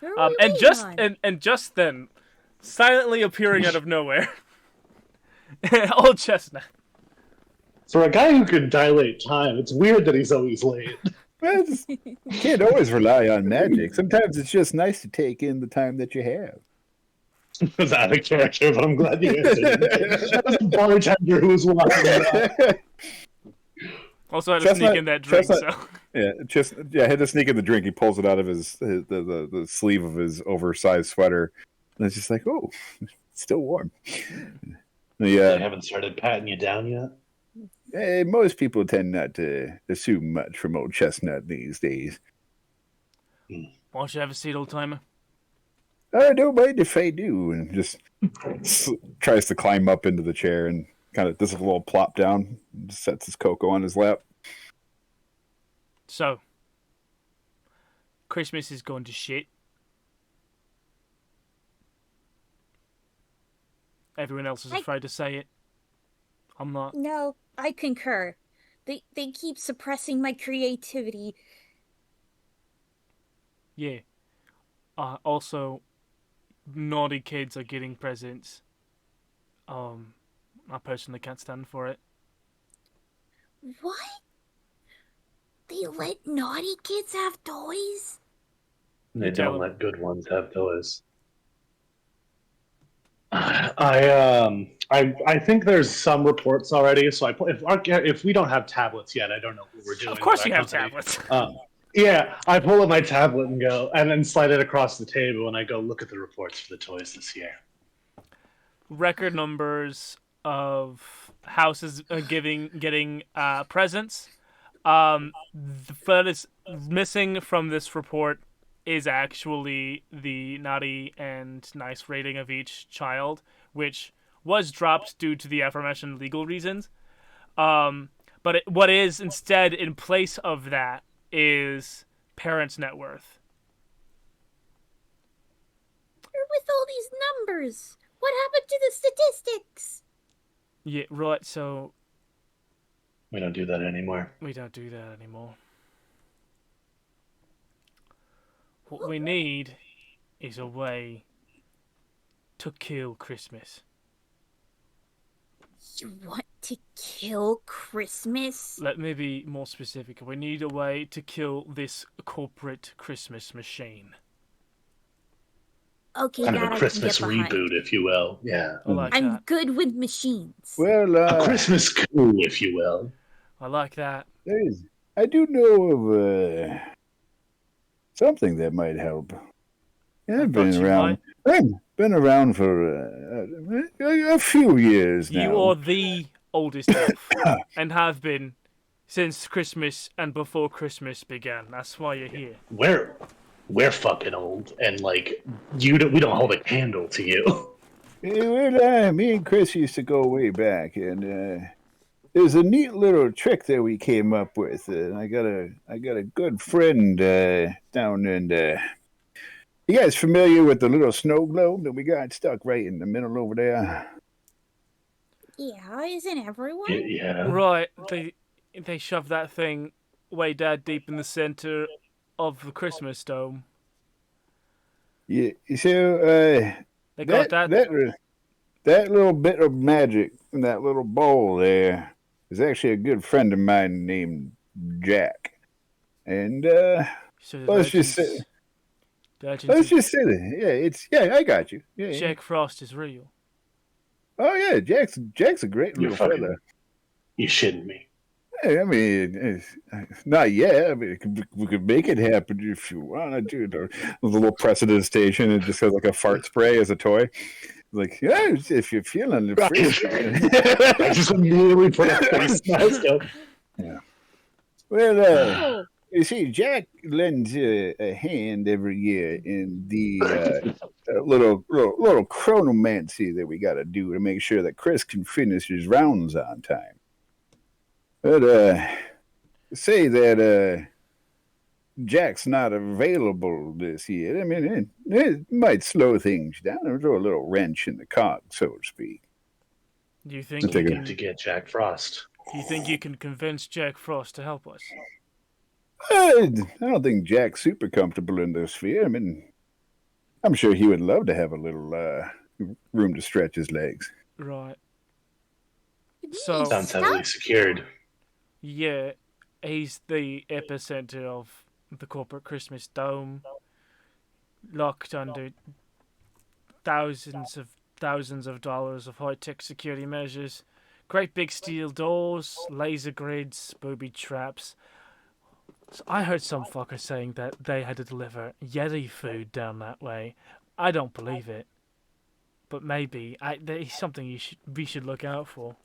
Who are we And waiting just on? and just then, silently appearing out of nowhere, old Chestnut. For a guy who can dilate time, it's weird that he's always late. Well, can't always rely on magic. Sometimes it's just nice to take in the time that you have. Was out of character, but I'm glad you answered it. That was a bartender who was walking by. Also had to sneak Chestnut, in that drink. Chestnut, So I had to sneak in the drink. He pulls it out of the sleeve of his oversized sweater, and it's just like, oh, it's still warm. They Yeah, haven't started patting you down yet. most people tend not to assume much from old Chestnut these days. why don't you have a seat, old timer? I don't mind if I do, and just tries to climb up into the chair and kind of does a little plop down, and sets his cocoa on his lap. So, Christmas is going to shit. Everyone else is afraid to say it. I'm not. No, I concur. They keep suppressing my creativity. Yeah. Also, naughty kids are getting presents. I personally can't stand for it. What? They let naughty kids have toys? They tell don't him. let good ones have toys. I think there's some reports already. So if we don't have tablets yet, I don't know what we're doing. Of course with you our have company. tablets. Yeah, I pull up my tablet and go, and then slide it across the table, and I go look at the reports for the toys this year. Record numbers of houses getting presents. The that is missing from this report is actually the naughty and nice rating of each child, which was dropped due to the aforementioned legal reasons. But what is instead in place of that is parents' net worth. Where with all these numbers? What happened to the statistics? Yeah, right. So We don't do that anymore. we don't do that anymore. What we need is a way to kill Christmas. You want to kill Christmas? Let me be more specific. We need a way to kill this corporate Christmas machine. Okay, Kind of that a I Christmas can get behind. reboot, if you will. Yeah. I like I'm that. good with machines. Well, A Christmas coup, if you will. I like that. I do know of something that might help. Yeah, I've been thought you around. I've been around for a few years now. You are the oldest elf, and have been since Christmas and before Christmas began. That's why you're here. We're fucking old, and like we don't hold a candle to you. Well, me and Chris used to go way back, and there's a neat little trick that we came up with. I got a good friend down in. You guys familiar with the little snow globe that we got stuck right in the middle over there? Yeah, isn't everyone? Yeah. Right. They shoved that thing way down deep in the center of the Christmas dome. Yeah. So They got that. that little bit of magic in that little bowl there is actually a good friend of mine named Jack. And So let's just say that. Yeah, I got you. Yeah. Jack Frost is real. Oh yeah, Jack's a great You're little fucking. fella. You shitting me? I mean, not yet. I mean, we could make it happen if you want to do it. There's a little precedent station. It just has like a fart spray as a toy. Like, yeah, if you're feeling free. I just immediately put a face mask up. Yeah. Well, Oh, you see, Jack lends a hand every year in the little chronomancy that we got to do to make sure that Chris can finish his rounds on time. But say that Jack's not available this year. I mean, it might slow things down or throw a little wrench in the cog, so to speak. Do you think We need to get Jack Frost. Do you think you can convince Jack Frost to help us? I don't think Jack's super comfortable in this sphere. I mean, I'm sure he would love to have a little room to stretch his legs. Right. so Sounds heavily secured. Yeah, he's the epicenter of the corporate Christmas dome, locked under thousands of dollars of high-tech security measures, great big steel doors, laser grids, booby traps. So I heard some fucker saying that they had to deliver Yeti food down that way. I don't believe it, but maybe there's something we should look out for.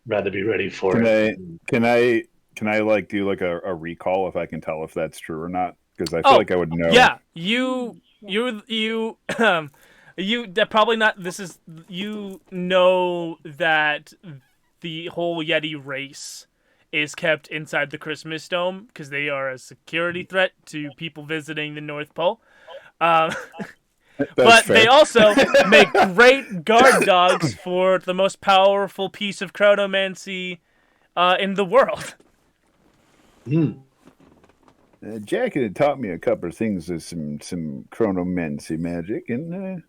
Rather be ready for Can it. I like do like a recall if I can tell if that's true or not? Because I feel like I would know. Yeah, you that probably not. This is you know that the whole Yeti race is kept inside the Christmas dome because they are a security threat to people visiting the North Pole. But fair. they also make great guard dogs for the most powerful piece of chronomancy in the world. Jack had taught me a couple of things of some chronomancy magic, and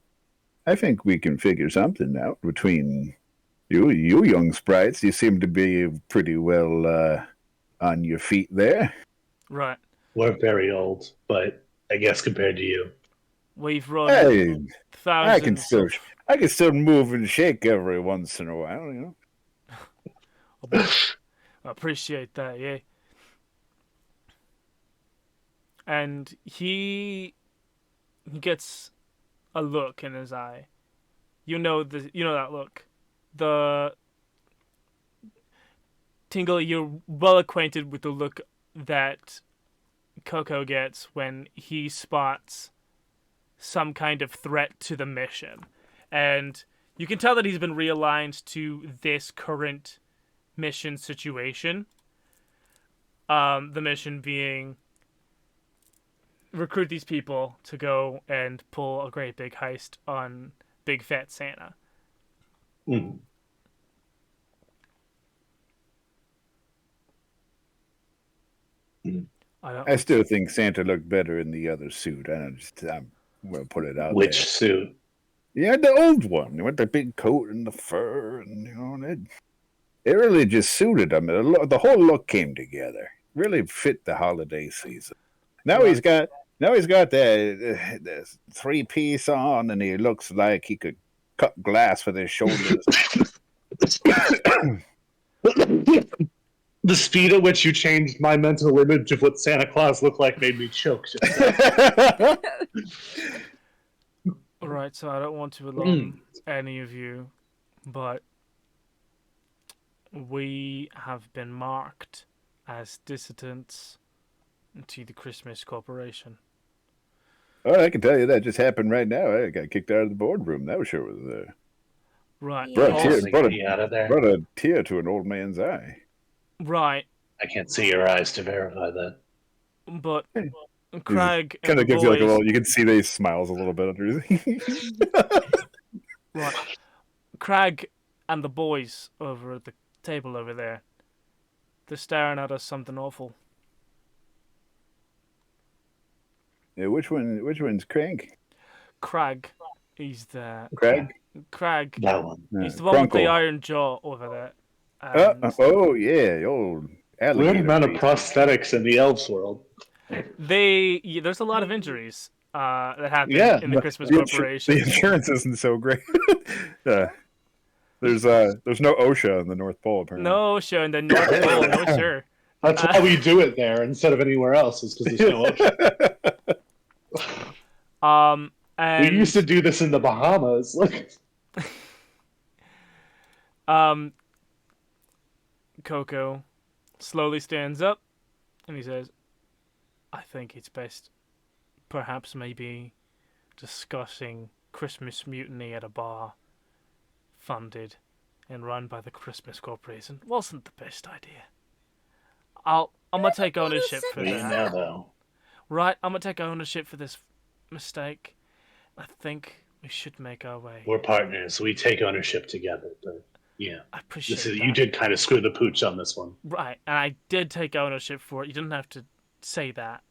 I think we can figure something out between you young sprites. You seem to be pretty well on your feet there. Right. We're very old, but I guess compared to you. We've run Hey, thousands. I can still move and shake every once in a while, you know. I appreciate that, yeah. And he gets a look in his eye. You know that look. The Tingle, you're well acquainted with the look that Coco gets when he spots some kind of threat to the mission. And you can tell that he's been realigned to this current mission situation. The mission being recruit these people to go and pull a great big heist on Big Fat Santa. Mm. I still think Santa looked better in the other suit. I'm going to put it out Which there. suit? Yeah, the old one with the big coat and the fur, and it really just suited him. The whole look came together. Really fit the holiday season. Now he's got the 3-piece on, and he looks like he could cut glass with his shoulders. The speed at which you changed my mental image of what Santa Claus looked like made me choke. Alright, so I don't want to alarm any of you, but we have been marked as dissidents to the Christmas Corporation. Oh, I can tell you that just happened right now. I got kicked out of the boardroom. That sure was Right. Yeah. brought a tear to an old man's eye. Right. I can't see your eyes to verify that. But Craig and Kind the of gives you like a boys- little. You can see that he smiles a little bit under his. Right. Craig and the boys over at the table over there, they're staring at us something awful. Yeah, which one's Crank? Craig, he's the... Craig? Craig, That one. he's the one with the Crunkle. iron jaw over there. And Oh yeah, old Weird alligator. amount of face. prosthetics in the elves world. there's a lot of injuries that happen Yeah, in the Christmas The Corporation. insurance isn't so great. There's no OSHA in the North Pole apparently. No, sure, in the North Pole, no, sure. That's why we do it there instead of anywhere else, is because there's no ocean. And We used to do this in the Bahamas. Look. Coco slowly stands up and he says, I think it's best perhaps maybe discussing Christmas mutiny at a bar funded and run by the Christmas Corporation wasn't the best idea. I'm gonna take ownership for Now, that. though. Right, I'm gonna take ownership for this mistake. I think we should make our way. We're partners. We take ownership together. But yeah, I appreciate that. You did kind of screw the pooch on this one. Right, and I did take ownership for it. You didn't have to say that.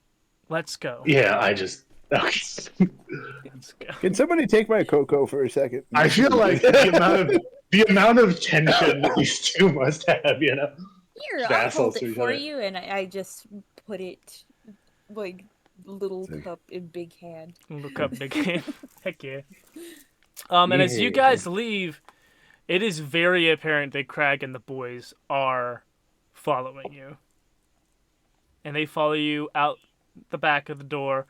Let's go. Yeah, I just. Let's go. Can somebody take my Coco for a second? I feel like the amount of tension that these two must have, you know. Here, I'll hold it for you, and I just put it like little cup in big hand. Little cup, big hand. Heck yeah. And as you guys leave, it is very apparent that Crag and the boys are following you. And they follow you out the back of the door.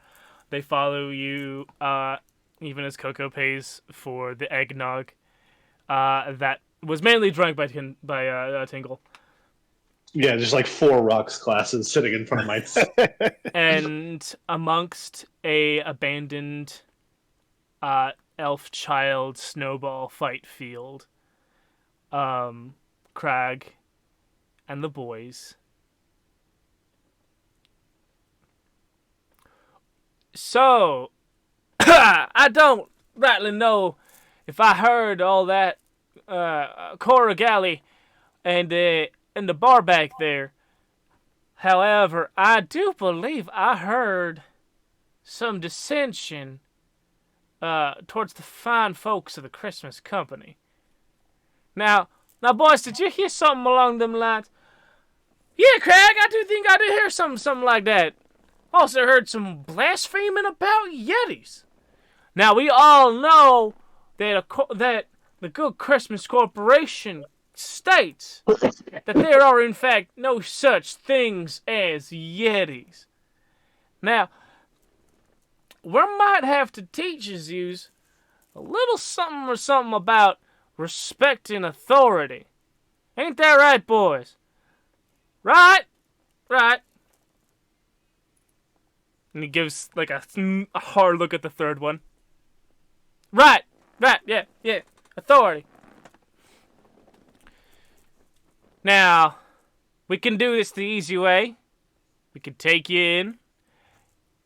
They follow you, even as Coco pays for the eggnog that was mainly drunk by Tingle. Yeah, just like 4 rocks classes sitting in front of my. And amongst a abandoned elf child snowball fight field, Crag and the boys. So, I don't rightly know if I heard all that Corrigali and the bar back there. However, I do believe I heard some dissension towards the fine folks of the Christmas company. Now, boys, did you hear something along them lines? Yeah, Craig, I do think I did hear something like that. Also heard some blaspheming about Yetis. Now, we all know that the Good Christmas Corporation states that there are, in fact, no such things as Yetis. Now, we might have to teach yous a little something about respecting authority. Ain't that right, boys? Right? Right. And he gives, like, a hard look at the third one. Right, yeah, authority. Now, we can do this the easy way. We can take you in,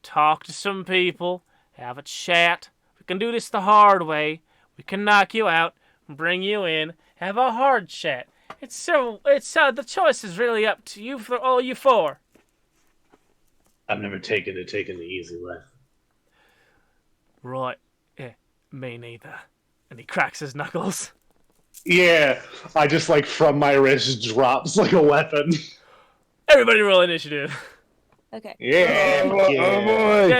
talk to some people, have a chat. We can do this the hard way. We can knock you out, bring you in, have a hard chat. The choice is really up to you for all you four. I've never taken the easy way. Right. Yeah, me neither. And he cracks his knuckles. Yeah, I just, like, from my wrist drops like a weapon. Everybody roll initiative. Okay. Yeah. Oh boy.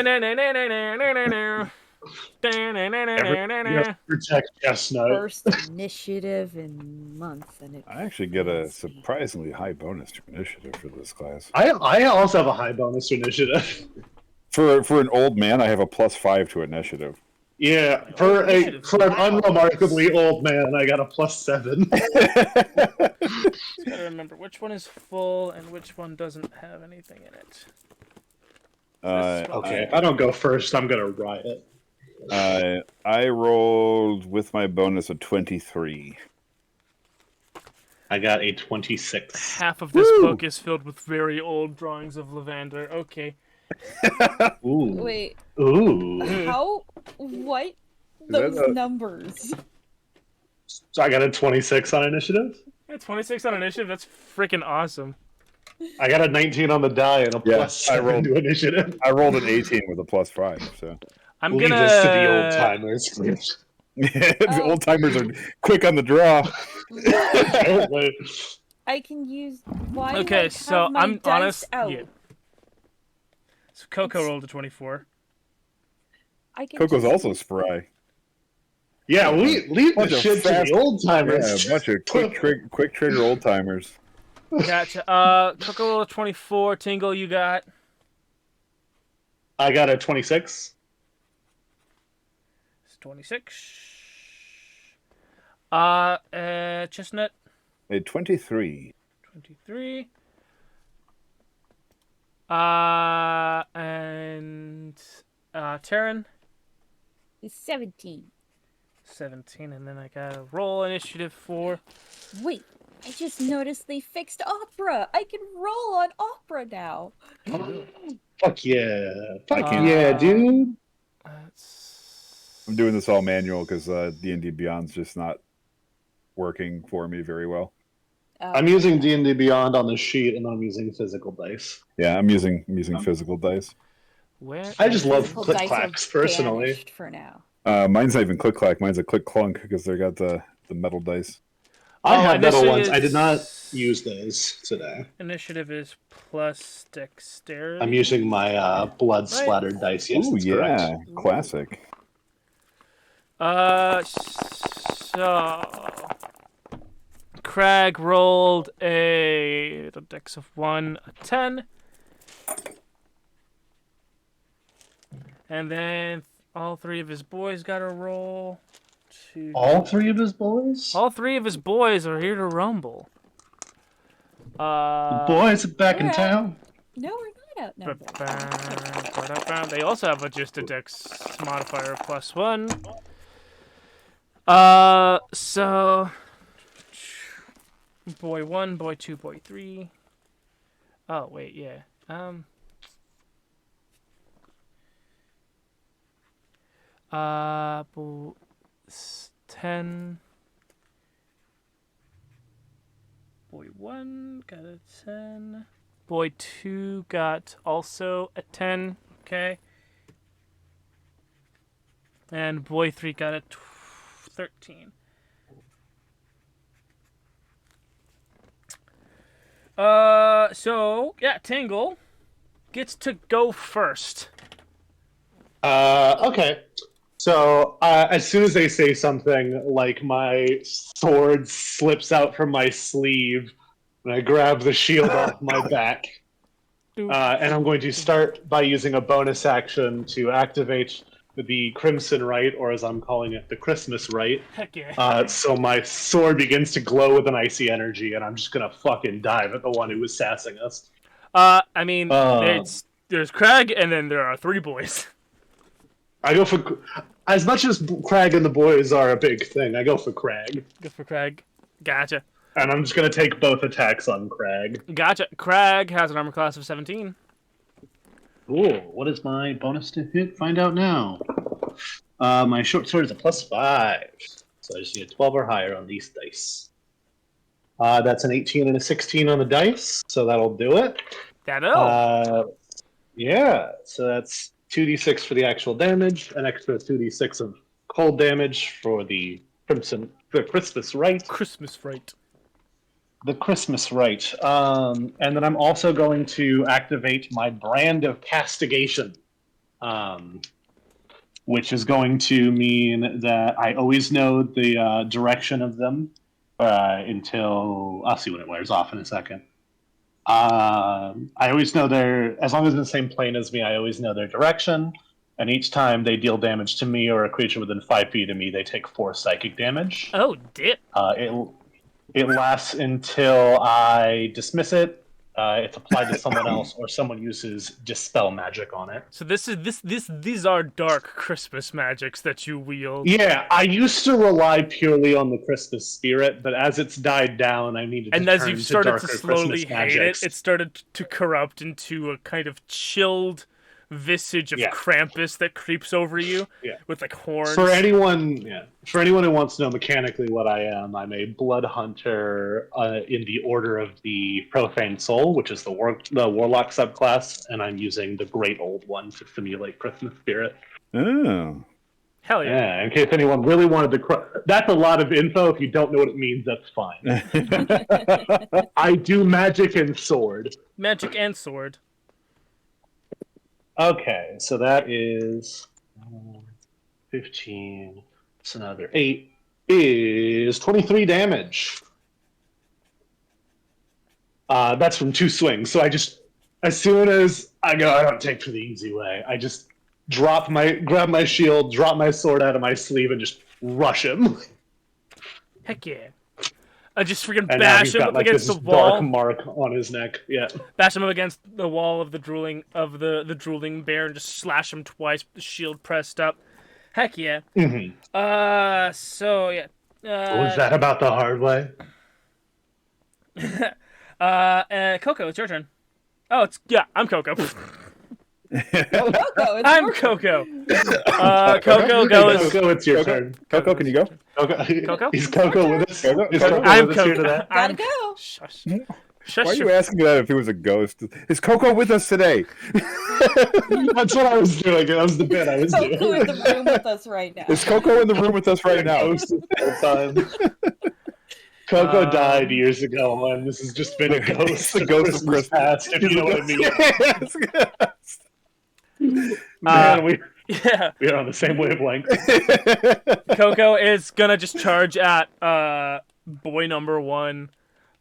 Protect Chestnut. First initiative in months, and it. I actually get a surprisingly high bonus to initiative for this class. I also have a high bonus to initiative. For an old man, I have a +5 to initiative. Yeah, for an unremarkably old man, I got a +7. Just gotta remember which one is full and which one doesn't have anything in it. Okay, if I don't go first, I'm gonna riot. I rolled with my bonus a 23. I got a 26. Half of this book is filled with very old drawings of Lavender. Okay. Ooh. Wait. Ooh. How? What? Those numbers. So I got a 26 on initiative. Yeah, 26 on initiative. That's freaking awesome. I got a 19 on the die and a +7 to initiative. I rolled an 18 with a +5. So I'm Leave gonna this to the old timers. the old timers are quick on the draw. I can use. Why? Okay, so I'm honest. Out? Yeah. So Coco rolled a 24. I can Coco's just also use- spry. Yeah, we leave the Bunch of shit to fast- the old timers. Yeah, a bunch of quick trigger old timers. Gotcha. Coca 24. Tingle, you got? I got a 26. It's 26. Chestnut, A 23. 23. And Taryn, 17. 17, and then I got a roll initiative for. Wait, I just noticed they fixed opera. I can roll on opera now. Fuck yeah. Fuck Uh, yeah, dude. I'm doing this all manual because D&D Beyond's just not working for me very well. I'm using D&D Beyond on the sheet, and I'm using physical dice. Yeah, I'm using physical dice. Where I just love Physical click dice clacks, are personally. banished for now. Mine's not even click clack. Mine's a click clunk because they got the metal dice. I have metal initiative ones. I did not is- use those today. Initiative is plus dexterity. I'm using my blood splattered dice. Yes, Ooh, that's yeah, correct. classic. So Crag rolled a dex of 1, a 10. And then all three of his boys got a roll. All three of his boys? All three of his boys are here to rumble. Boys back in We're town? No, we're not outnumbered. They also have just a dex modifier plus 1. So boy 1, boy 2, boy 3. Oh, wait, yeah. 10. Boy 1 got a 10. Boy 2 got also a 10. Okay. And boy 3 got a 13. So, yeah, Tingle gets to go first. Okay. So, as soon as they say something, like, my sword slips out from my sleeve, and I grab the shield off my back. And I'm going to start by using a bonus action to activate the Crimson Rite, or as I'm calling it, the Christmas Rite. Heck yeah. So my sword begins to glow with an icy energy, and I'm just gonna fucking dive at the one who was sassing us. I mean, there's Crag, and then there are 3 boys. I go for, as much as Crag and the boys are a big thing, I go for Crag. Go for Crag. Gotcha. And I'm just gonna take both attacks on Crag. Gotcha. Crag has an armor class of 17. Cool. What is my bonus to hit? Find out now. My short sword is a +5. So I just need a 12 or higher on these dice. That's an 18 and a 16 on the dice, so that'll do it. Yeah, so that's 2d6 for the actual damage, an extra 2d6 of cold damage for the Christmas Rite. Christmas Rite. The Christmas Rite. And then I'm also going to activate my brand of castigation, which is going to mean that I always know the direction of them until... I'll see when it wears off in a second. I always know as long as in the same plane as me, I always know their direction. And each time they deal damage to me or a creature within 5 feet of me, they take 4 psychic damage. Oh, dip. It lasts until I dismiss it. It's applied to someone else, or someone uses dispel magic on it. So these are dark Christmas magics that you wield. Yeah, I used to rely purely on the Christmas spirit, but as it's died down, I needed to and turn as you've started darker to slowly Christmas hate magics. it started to corrupt into a kind of chilled visage of Yeah. Krampus that creeps over you with like horns. For anyone who wants to know mechanically what I am, I'm a blood hunter in the Order of the Profane Soul, which is the warlock subclass, and I'm using the Great Old One to simulate Christmas spirit. Oh. Hell yeah. Yeah, in case anyone really wanted to... That's a lot of info. If you don't know what it means, that's fine. I do magic and sword. Magic and sword. Okay, so that is 15 So another 8 is 23 damage. That's from 2 swings. So as soon as I go, I don't take for the easy way. I just grab my shield, drop my sword out of my sleeve, and just rush him. Heck yeah. I just freaking And now bash he's him got up like against this the wall. dark mark on his neck. Yeah. Bash him up against the wall of the drooling bear and just slash him twice with the shield pressed up. Heck yeah. Mm-hmm. So yeah. Was that about the hard way? Coco, it's your turn. Oh, I'm Coco. Coco, it's I'm your Coco. Coco goes. Coco, it's your turn. Coco, can you go? Coco? Is Coco with us? Coco? Is Coco I'm with us here Coco. today? Gotta go. Shush. Why Shush. are you asking that if he was a ghost? Is Coco with us today? That's what I was doing. That was the bit I was Coco doing. in the room with us right now. Is Coco in the room with us right now? Ghost this whole time. Coco died years ago, and this has just been a ghost. The ghost of Christmas past, if you know what I mean. Yes. Man, Yeah. we are on the same wavelength. Coco is gonna just charge at boy number 1.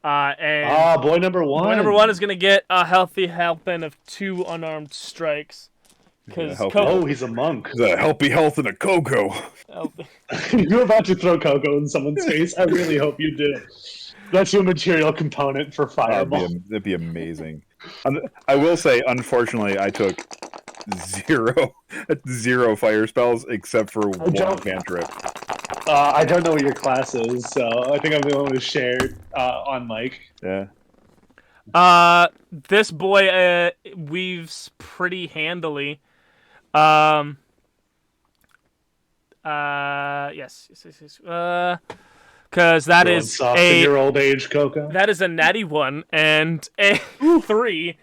And Boy number 1. boy number 1 is gonna get a healthy helping of 2 unarmed strikes. Because Yeah, Oh, he's a monk. He's a healthy health and a Coco. You're about to throw Coco in someone's face. I really hope you do. That's your material component for Fireball. That'd be amazing. I will say, unfortunately, I took zero fire spells except for one cantrip. I don't know what your class is, so I think I'm the only one who shared on mic. Yeah. This boy weaves pretty handily. Yes. Because that is soft in your old age, Coco. That is a natty 1 and a 3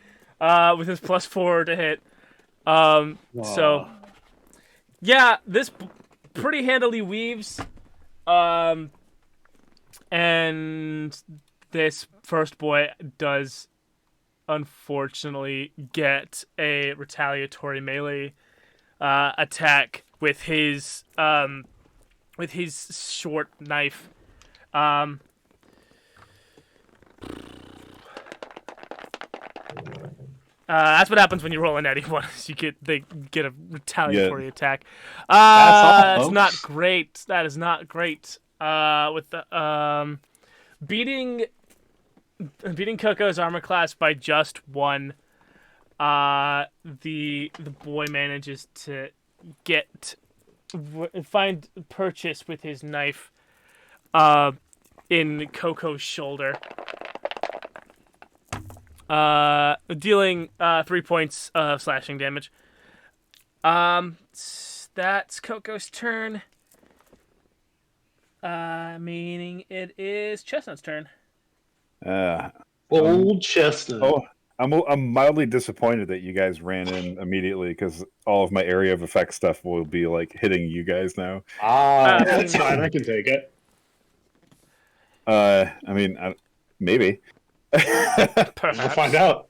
with his +4 to hit. So yeah, this pretty handily weaves. And this first boy does unfortunately get a retaliatory melee attack with his short knife. That's what happens when you roll a natty 1. They get a retaliatory attack. That's not great. That is not great. With the beating Coco's armor class by just 1. The boy manages to find purchase with his knife in Coco's shoulder. Dealing 3 points of slashing damage. That's Coco's turn. Meaning it is Chestnut's turn. Old Chestnut. Oh, I'm mildly disappointed that you guys ran in immediately because all of my area of effect stuff will be like hitting you guys now. That's fine. I can take it. I mean, maybe. Perhaps. We'll find out.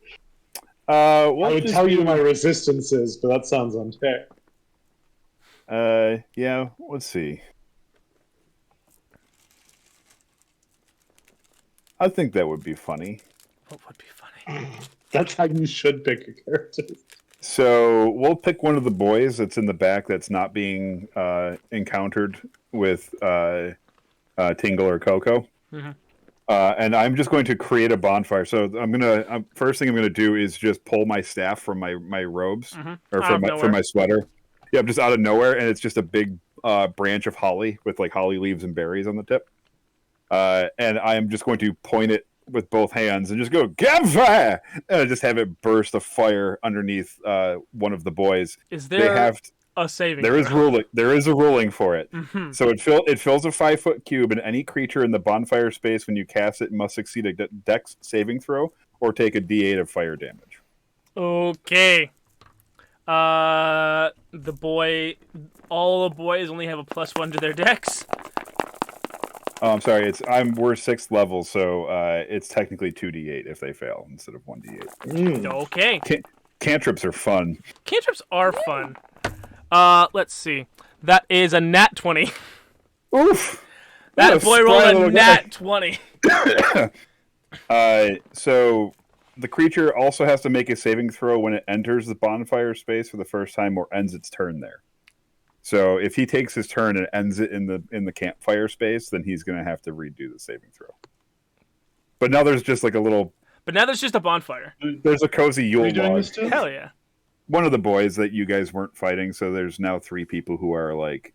I would tell you my resistance is, but that sounds unfair. Yeah, let's see. I think that would be funny. What would be funny? That's how you should pick a character. So we'll pick one of the boys that's in the back that's not being encountered with Tingle or Coco. Mm-hmm. And I'm just going to create a bonfire. So first thing I'm gonna do is just pull my staff from my robes or from my sweater. Yeah, just out of nowhere, and it's just a big branch of holly with like holly leaves and berries on the tip. And I am just going to point it with both hands and just go campfire, and I just have it burst of fire underneath one of the boys. Is there a saving? There is ruling. There is a ruling for it. Mm-hmm. So it fills a 5-foot cube, and any creature in the bonfire space when you cast it must succeed a Dex saving throw or take a D8 of fire damage. Okay. All the boys only have a +1 to their Dex. Oh, I'm sorry. We're 6th level, so it's technically 2d8 if they fail instead of 1d8. Okay. Cantrips are fun. Cantrips are fun. Let's see. That is a nat 20. Oof. That What a boy rolled spry a little nat 20. So the creature also has to make a saving throw when it enters the bonfire space for the first time or ends its turn there. So if he takes his turn and ends it in the campfire space, then he's going to have to redo the saving throw. But now there's just like a little. But now there's just a bonfire. There's a cozy Are Yule you doing log. this too? Hell yeah. One of the boys that you guys weren't fighting, so there's now 3 people who are like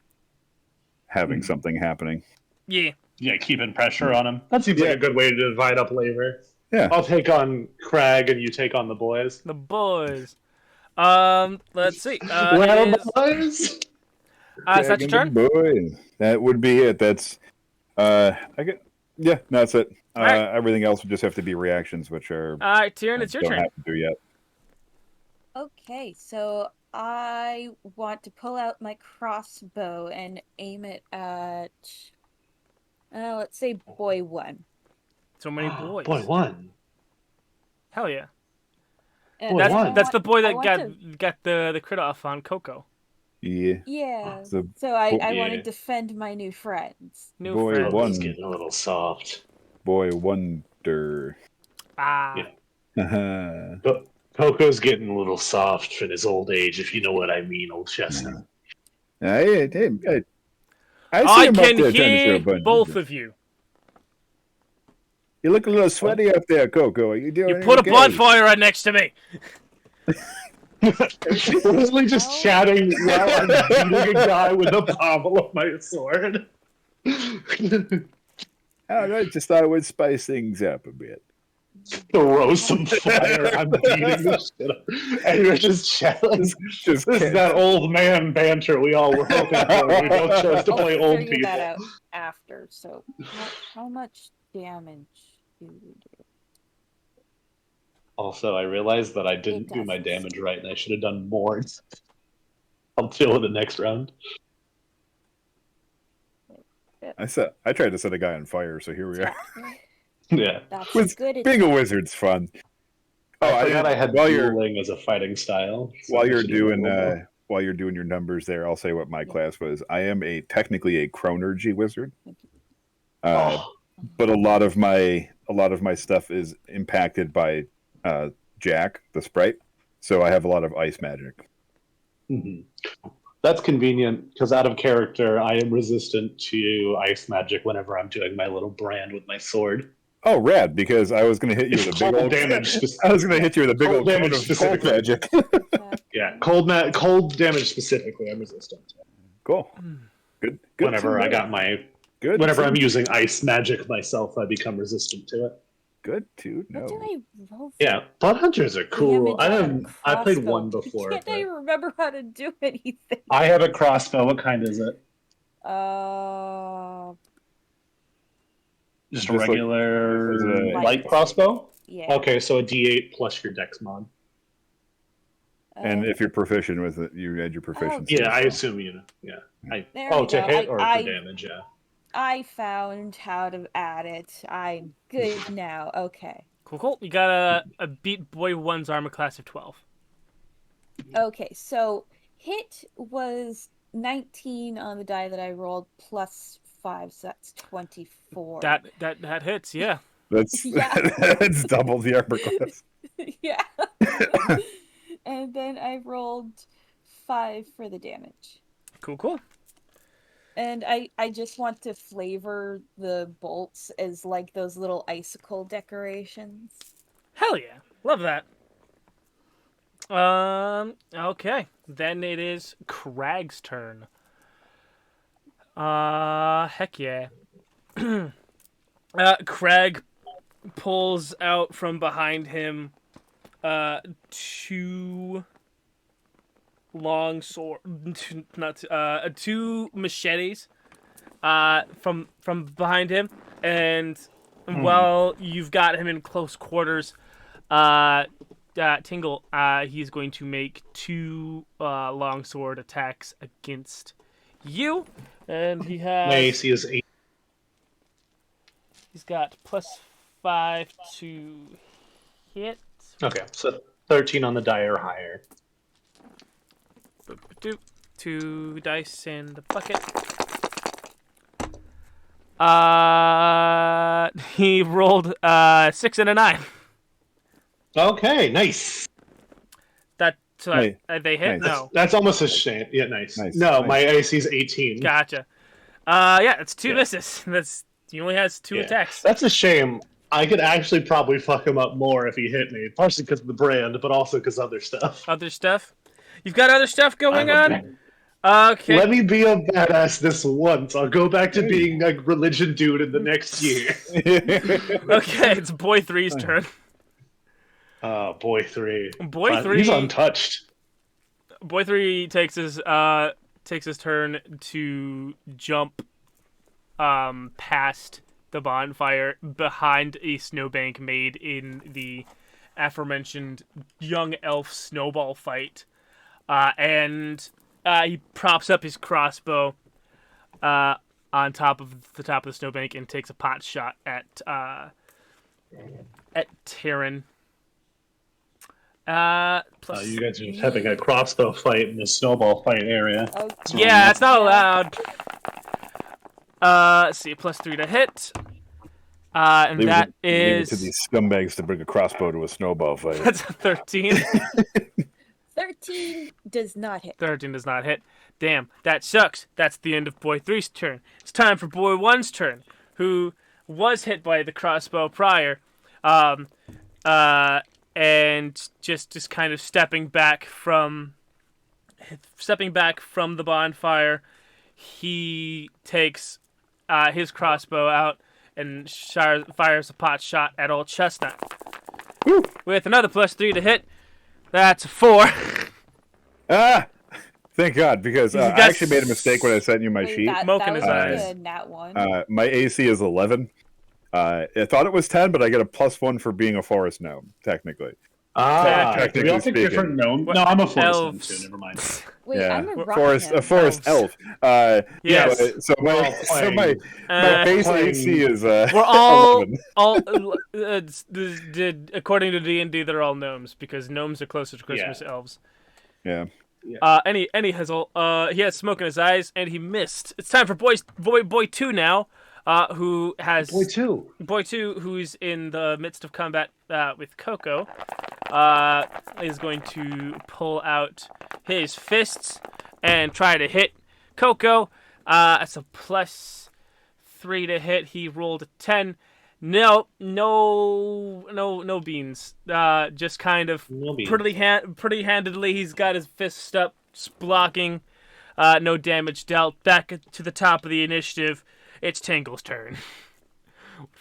having something happening. Yeah. Yeah, keeping pressure on him. That seems like a good way to divide up labor. Yeah. I'll take on Crag and you take on the boys. The boys. Let's see. Well, It is, boys. is that your turn? Boy, that would be it. That's I get. Yeah, no, that's it. Alright. Everything else would just have to be reactions, which are All right, Tyrion, it's your don't turn. have to do yet. Okay, so I want to pull out my crossbow and aim it at, let's say boy 1. So many boys. Boy, one. Hell yeah. And Boy, I one. That's the boy I that want got the crit off on Coco. Yeah. Yeah. So So I want Yeah. to defend my new friends. New Boy, friend. one. It's getting a little soft. boy wonder. Ah. Yeah. I But Coco's getting a little soft for this old age, if you know what I mean, old chestnut. see I him up can there trying to throw hear a bunch. both of you. You look a little sweaty up there, Coco. Are you doing? You put a okay? bonfire right next to me. We're really just Oh. chatting while I'm beating a guy with the pommel of my sword. I don't know. Just thought it would spice things up a bit. Throw some fire. I'm beating the shit up. And you're just chatting. Just This is that old man banter we all were hoping for. We both chose to I'll play old figure people. that out after. So how much damage do we do? Also, I realized that I didn't do my doesn't. damage right, and I should have done more. I'll deal with it next round. I tried to set a guy on fire, so here we are. Yeah. That's With good. Being a wizard's fun. I forgot I had while you're dueling as a fighting style. so while I you're should have doing rolled more. while you're doing your numbers there, I'll say what my class was. I am technically a chronergy wizard, Oh, but a lot of my stuff is impacted by Jack the Sprite, so I have a lot of ice magic. mhm. That's convenient because out of character, I am resistant to ice magic whenever I'm doing my little brand with my sword. Oh, rad! Because I was going to hit you It's with a big cold old damage. I was going to hit you with a big Cold old cone damage of cold specifically. magic. Yeah, cold damage specifically, I'm resistant to. Cool. Good. Whenever to I know. got my, Good. whenever to- I'm using ice magic myself, I become resistant to it. Good to What do know. I roll for Yeah, blood hunters are cool. damage on a I played crossbow? one before. Can't I But remember how to do anything? I have a crossbow. What kind is it? Just a Just like- regular is it a- light crossbow? Yeah. Okay, so a D8 plus your dex mod. And if you're proficient with it, you add your proficiency. Yeah, I so. assume you know. Yeah. There Oh, we to go. hit or I- for damage, yeah. I found how to add it. I'm good now. Okay. Cool. You got a beat boy 1's armor class of 12. Okay, so hit was 19 on the die that I rolled plus 5, so that's 24. That hits, yeah. That's Yeah. that's double the armor class. Yeah. And then I rolled 5 for the damage. Cool. And I just want to flavor the bolts as like those little icicle decorations. Hell yeah. Love that. Okay. Then it is Crag's turn. Heck yeah. Crag pulls out from behind him two long sword, two machetes from behind him, and while you've got him in close quarters, Tingle, he's going to make two longsword attacks against you, and he has. My AC is 8. He's got +5 to hit. Okay, so 13 on the die or higher. Two dice in the bucket. He rolled 6 and a 9. Okay, nice. They hit? Nice. No. That's almost a shame. Yeah, nice. Nice, No, nice. my AC is 18. Gotcha. It's 2 misses. He only has 2 attacks. That's a shame. I could actually probably fuck him up more if he hit me, partially because of the brand, but also because other stuff. Other stuff? You've got other stuff going on? Okay. Let me be a badass this once. I'll go back to being a religion dude in the next year. Okay, it's Boy 3's turn. Oh, Boy 3. Boy 3. He's untouched. Boy 3 takes his turn to jump past the bonfire behind a snowbank made in the aforementioned young elf snowball fight. And he props up his crossbow on top of the snowbank and takes a pot shot at Taryn. Plus, You guys are just having a crossbow fight in the snowball fight area. Okay. yeah, it's not allowed. Let's see, +3 to hit. And Leave that leave it is to these scumbags to bring a crossbow to a snowball fight. that's a 13. 13 does not hit. 13 does not hit. Damn, that sucks. That's the end of Boy 3's turn. It's time for Boy 1's turn, who was hit by the crossbow prior. And just kind of stepping back from the bonfire, he takes his crossbow out and fires a pot shot at Old Chestnut. Woo. With another +3 to hit. That's a 4. Ah! Thank God, because He's I got actually made a mistake when I sent you my Wait, sheet. that Smoke in was his like eyes. a nat 1. My AC is 11. I thought it was 10, but I get a +1 for being a forest gnome, technically. Do we all pick speaking. different gnome? No, I'm a forest gnome Elves. too. Never mind. Wait, Yeah, I'm a a forest elf. Yes. So my base Uh, AC is We're all 11. according to D&D, they're all gnomes because gnomes are closer to Christmas elves. Yeah. Any Hazel, he has smoke in his eyes and he missed. It's time for Boy 2 now, who has Boy 2, who's in the midst of combat with Coco, is going to pull out his fists and try to hit Coco. That's a +3 to hit. He rolled a 10. No beans. Just kind of pretty handedly, he's got his fists up, blocking. No damage dealt. Back to the top of the initiative. It's Tangle's turn.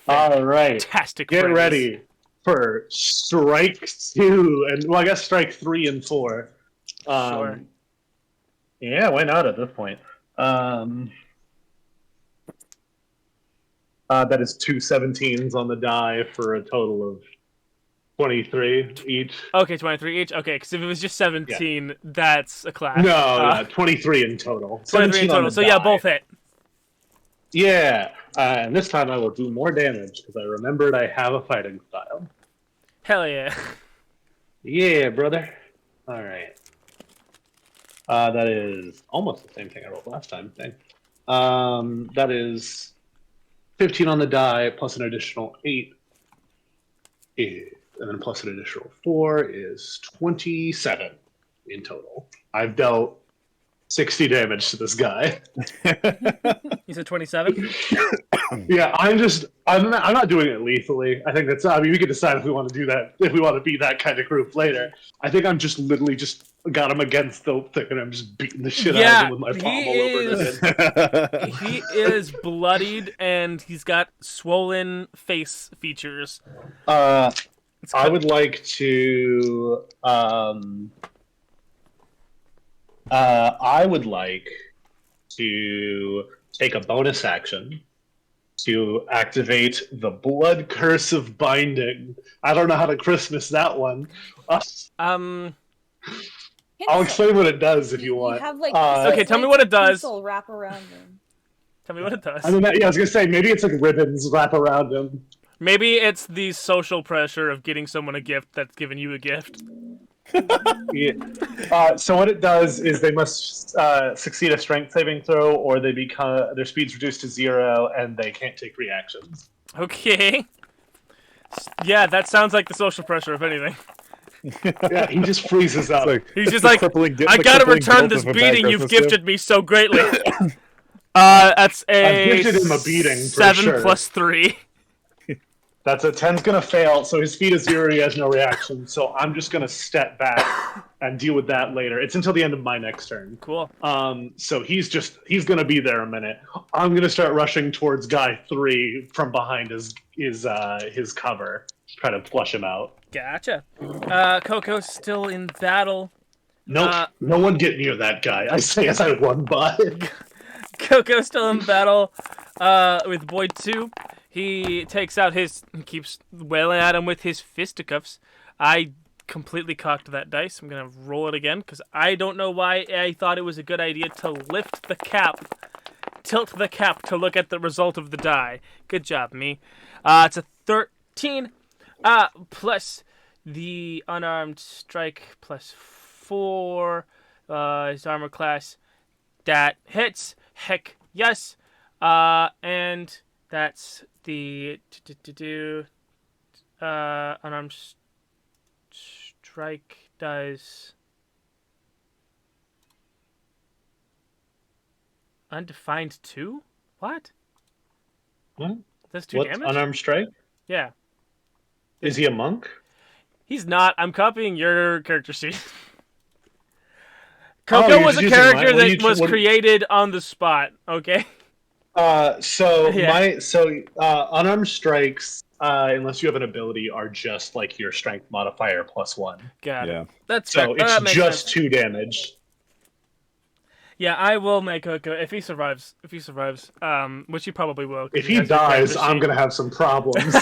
All right. Fantastic. Get phrase. ready for strike 2 and I guess strike 3 and 4. Sure. Yeah, why not at this point? That is 2 17s on the die for a total of 23 each. Okay, 23 each. Okay, because if it was just 17, that's a clash. No, 23 in total. 23 in total. So yeah, both hit. Yeah, and this time I will do more damage because I remembered I have a fighting style. Hell yeah. Yeah, brother. All right. That is almost the same thing I rolled last time. That is 15 on the die plus an additional 8. And then plus an additional 4 is 27 in total. I've dealt 60 damage to this guy. You said 27? Yeah, I'm not doing it lethally. I think that's, I mean, we can decide if we want to do that, if we want to be that kind of group later. I think I'm just literally just got him against the thing and I'm just beating the shit out of him with my pommel over the head. He is bloodied and he's got swollen face features. I would like to take a bonus action to activate the Blood Curse of Binding. I don't know how to Christmas that one. I'll explain what it does if you want. Have, like, Okay, tell me what it does. Wrap around them. Tell me what it does. I mean, yeah, I was gonna say maybe it's like ribbons wrap around him. Maybe it's the social pressure of getting someone a gift that's giving you a gift. Yeah. So what it does is they must succeed a strength saving throw, or they become their speed's reduced to 0, and they can't take reactions. Okay. Yeah, that sounds like the social pressure, if anything. Yeah, he just freezes up. He's just like, I gotta return this beating you've gifted me so greatly. That's I've gifted him a beating for 7 sure. plus 3. That's a 10's gonna fail, so his speed is 0, he has no reaction, so I'm just gonna step back and deal with that later. It's until the end of my next turn. Cool. So he's gonna be there a minute. I'm gonna start rushing towards guy 3 from behind his cover, try to flush him out. Gotcha. Coco's still in battle. Nope, no one get near that guy, I say as I run by. Coco's still in battle with Boy 2. He takes out he keeps wailing at him with his fisticuffs. I completely cocked that dice. I'm going to roll it again because I don't know why I thought it was a good idea to lift the cap, tilt the cap to look at the result of the die. Good job, me. It's a 13 plus the unarmed strike plus 4. His armor class. That hits. Heck yes. And that's the unarmed strike does undefined 2? What? What? That's 2 What's damage? unarmed strike? Yeah. Is he a monk? He's not. I'm copying your character sheet. Coco you're was a just using character mine? that was created on the spot, okay? Unarmed strikes, unless you have an ability, are just like your strength modifier plus 1. Got Yeah. it. That's So fair. That it's makes just sense. 2 damage. Yeah, I will make Coco if he survives. Which he probably will. If he dies, I'm gonna have some problems.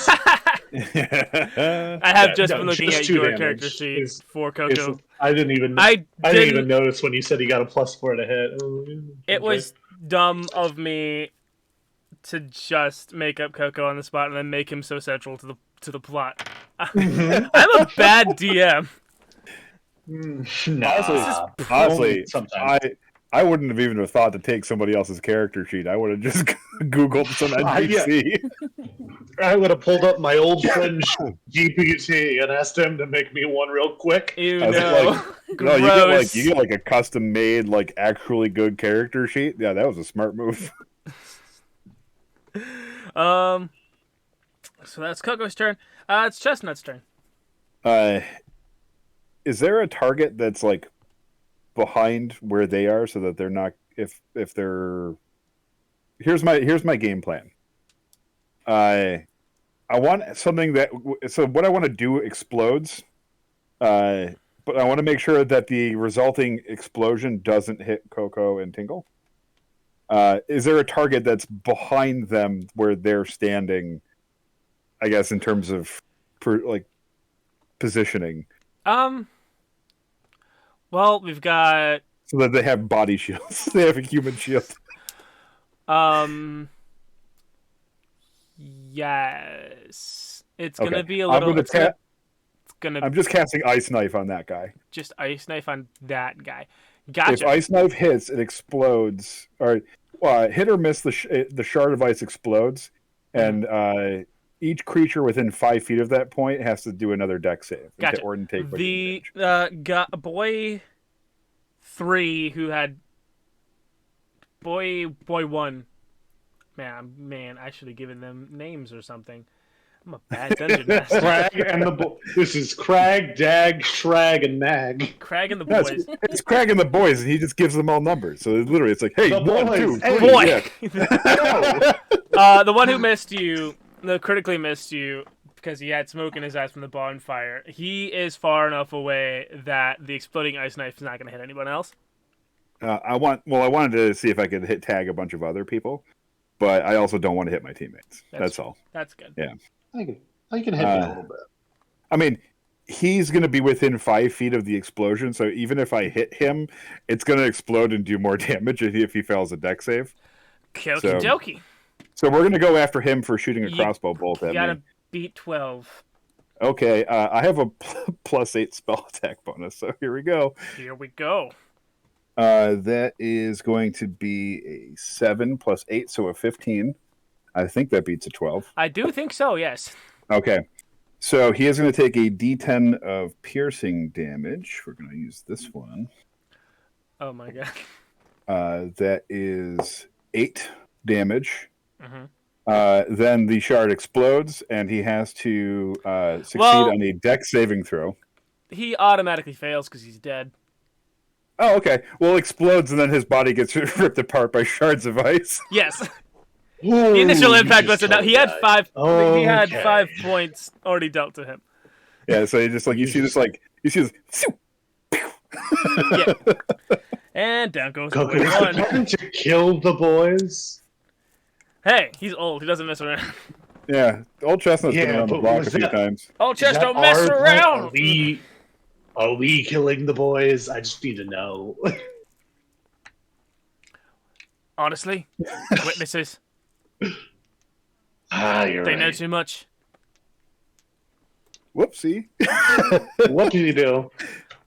I have just been looking at your character sheet for Coco. I didn't even notice when you said he got a +4 to hit. It was dumb of me to just make up Coco on the spot and then make him so central to the plot. I'm a bad DM. Honestly, sometimes. I wouldn't have even thought to take somebody else's character sheet. I would have just Googled some NPC. I would have pulled up my old friend GPT and asked him to make me one real quick. Ew, No, you get like a custom made, like actually good character sheet. Yeah, that was a smart move. So that's Coco's turn. It's Chestnut's turn. Is there a target that's like behind where they are so that they're not if they're here's my game plan. I want something that what I want to do explodes, but I want to make sure that the resulting explosion doesn't hit Coco and Tingle. Is there a target that's behind them where they're standing, I guess, in terms of positioning? Well, we've got so that they have body shields. They have a human shield. Yes. It's gonna be a little. I'm just casting Ice Knife on that guy. Just Ice Knife on that guy. Gotcha. If Ice Knife hits, it explodes. Or hit or miss, the shard of ice explodes, and each creature within 5 feet of that point has to do another dex save. Gotcha. Or take the boy 3 who had boy 1. Man, I should have given them names or something. I'm a bad dungeon master. Crag and this is Crag, Dag, Shrag, and Nag. Crag and the boys. It's Crag and the boys, and he just gives them all numbers. So literally, it's like, hey, the 1, boys, 2, 3. hey, boy. Yeah. The one who missed you, critically missed you because he had smoke in his eyes from the bonfire. He is far enough away that the exploding ice knife is not going to hit anyone else. I wanted to see if I could hit tag a bunch of other people, but I also don't want to hit my teammates. That's all. That's good. Yeah. I can hit me a little bit. I mean, he's going to be within 5 feet of the explosion, so even if I hit him, it's going to explode and do more damage if he fails a dex save. Okie dokie. So we're going to go after him for shooting a crossbow bolt at me. You gotta beat 12. Okay, I have a +8 spell attack bonus, so here we go. Here we go. That is going to be a 7 + 8, so a 15. I think that beats a 12. I do think so, yes. Okay. So he is going to take a d10 of piercing damage. We're going to use this one. Oh my god. That is 8 damage. Mm-hmm. Then the shard explodes, and he has to succeed on a dex saving throw. He automatically fails because he's dead. Oh, okay. Well, it explodes, and then his body gets ripped apart by shards of ice. Yes. Ooh, The initial you impact just was enough. told He had that. 5. He had Okay. 5 points already dealt to him. Yeah, so you just you see this. Yeah. And down goes Go boy one. to kill the boys. Hey, he's old. He doesn't mess around. Yeah, old Chestnut's been Yeah, around the but block was a few that- times. Old Chest Is that don't mess our plan? around. Are we killing the boys? I just need to know. Honestly, witnesses. You're They know right. too much. Whoopsie. What did you do?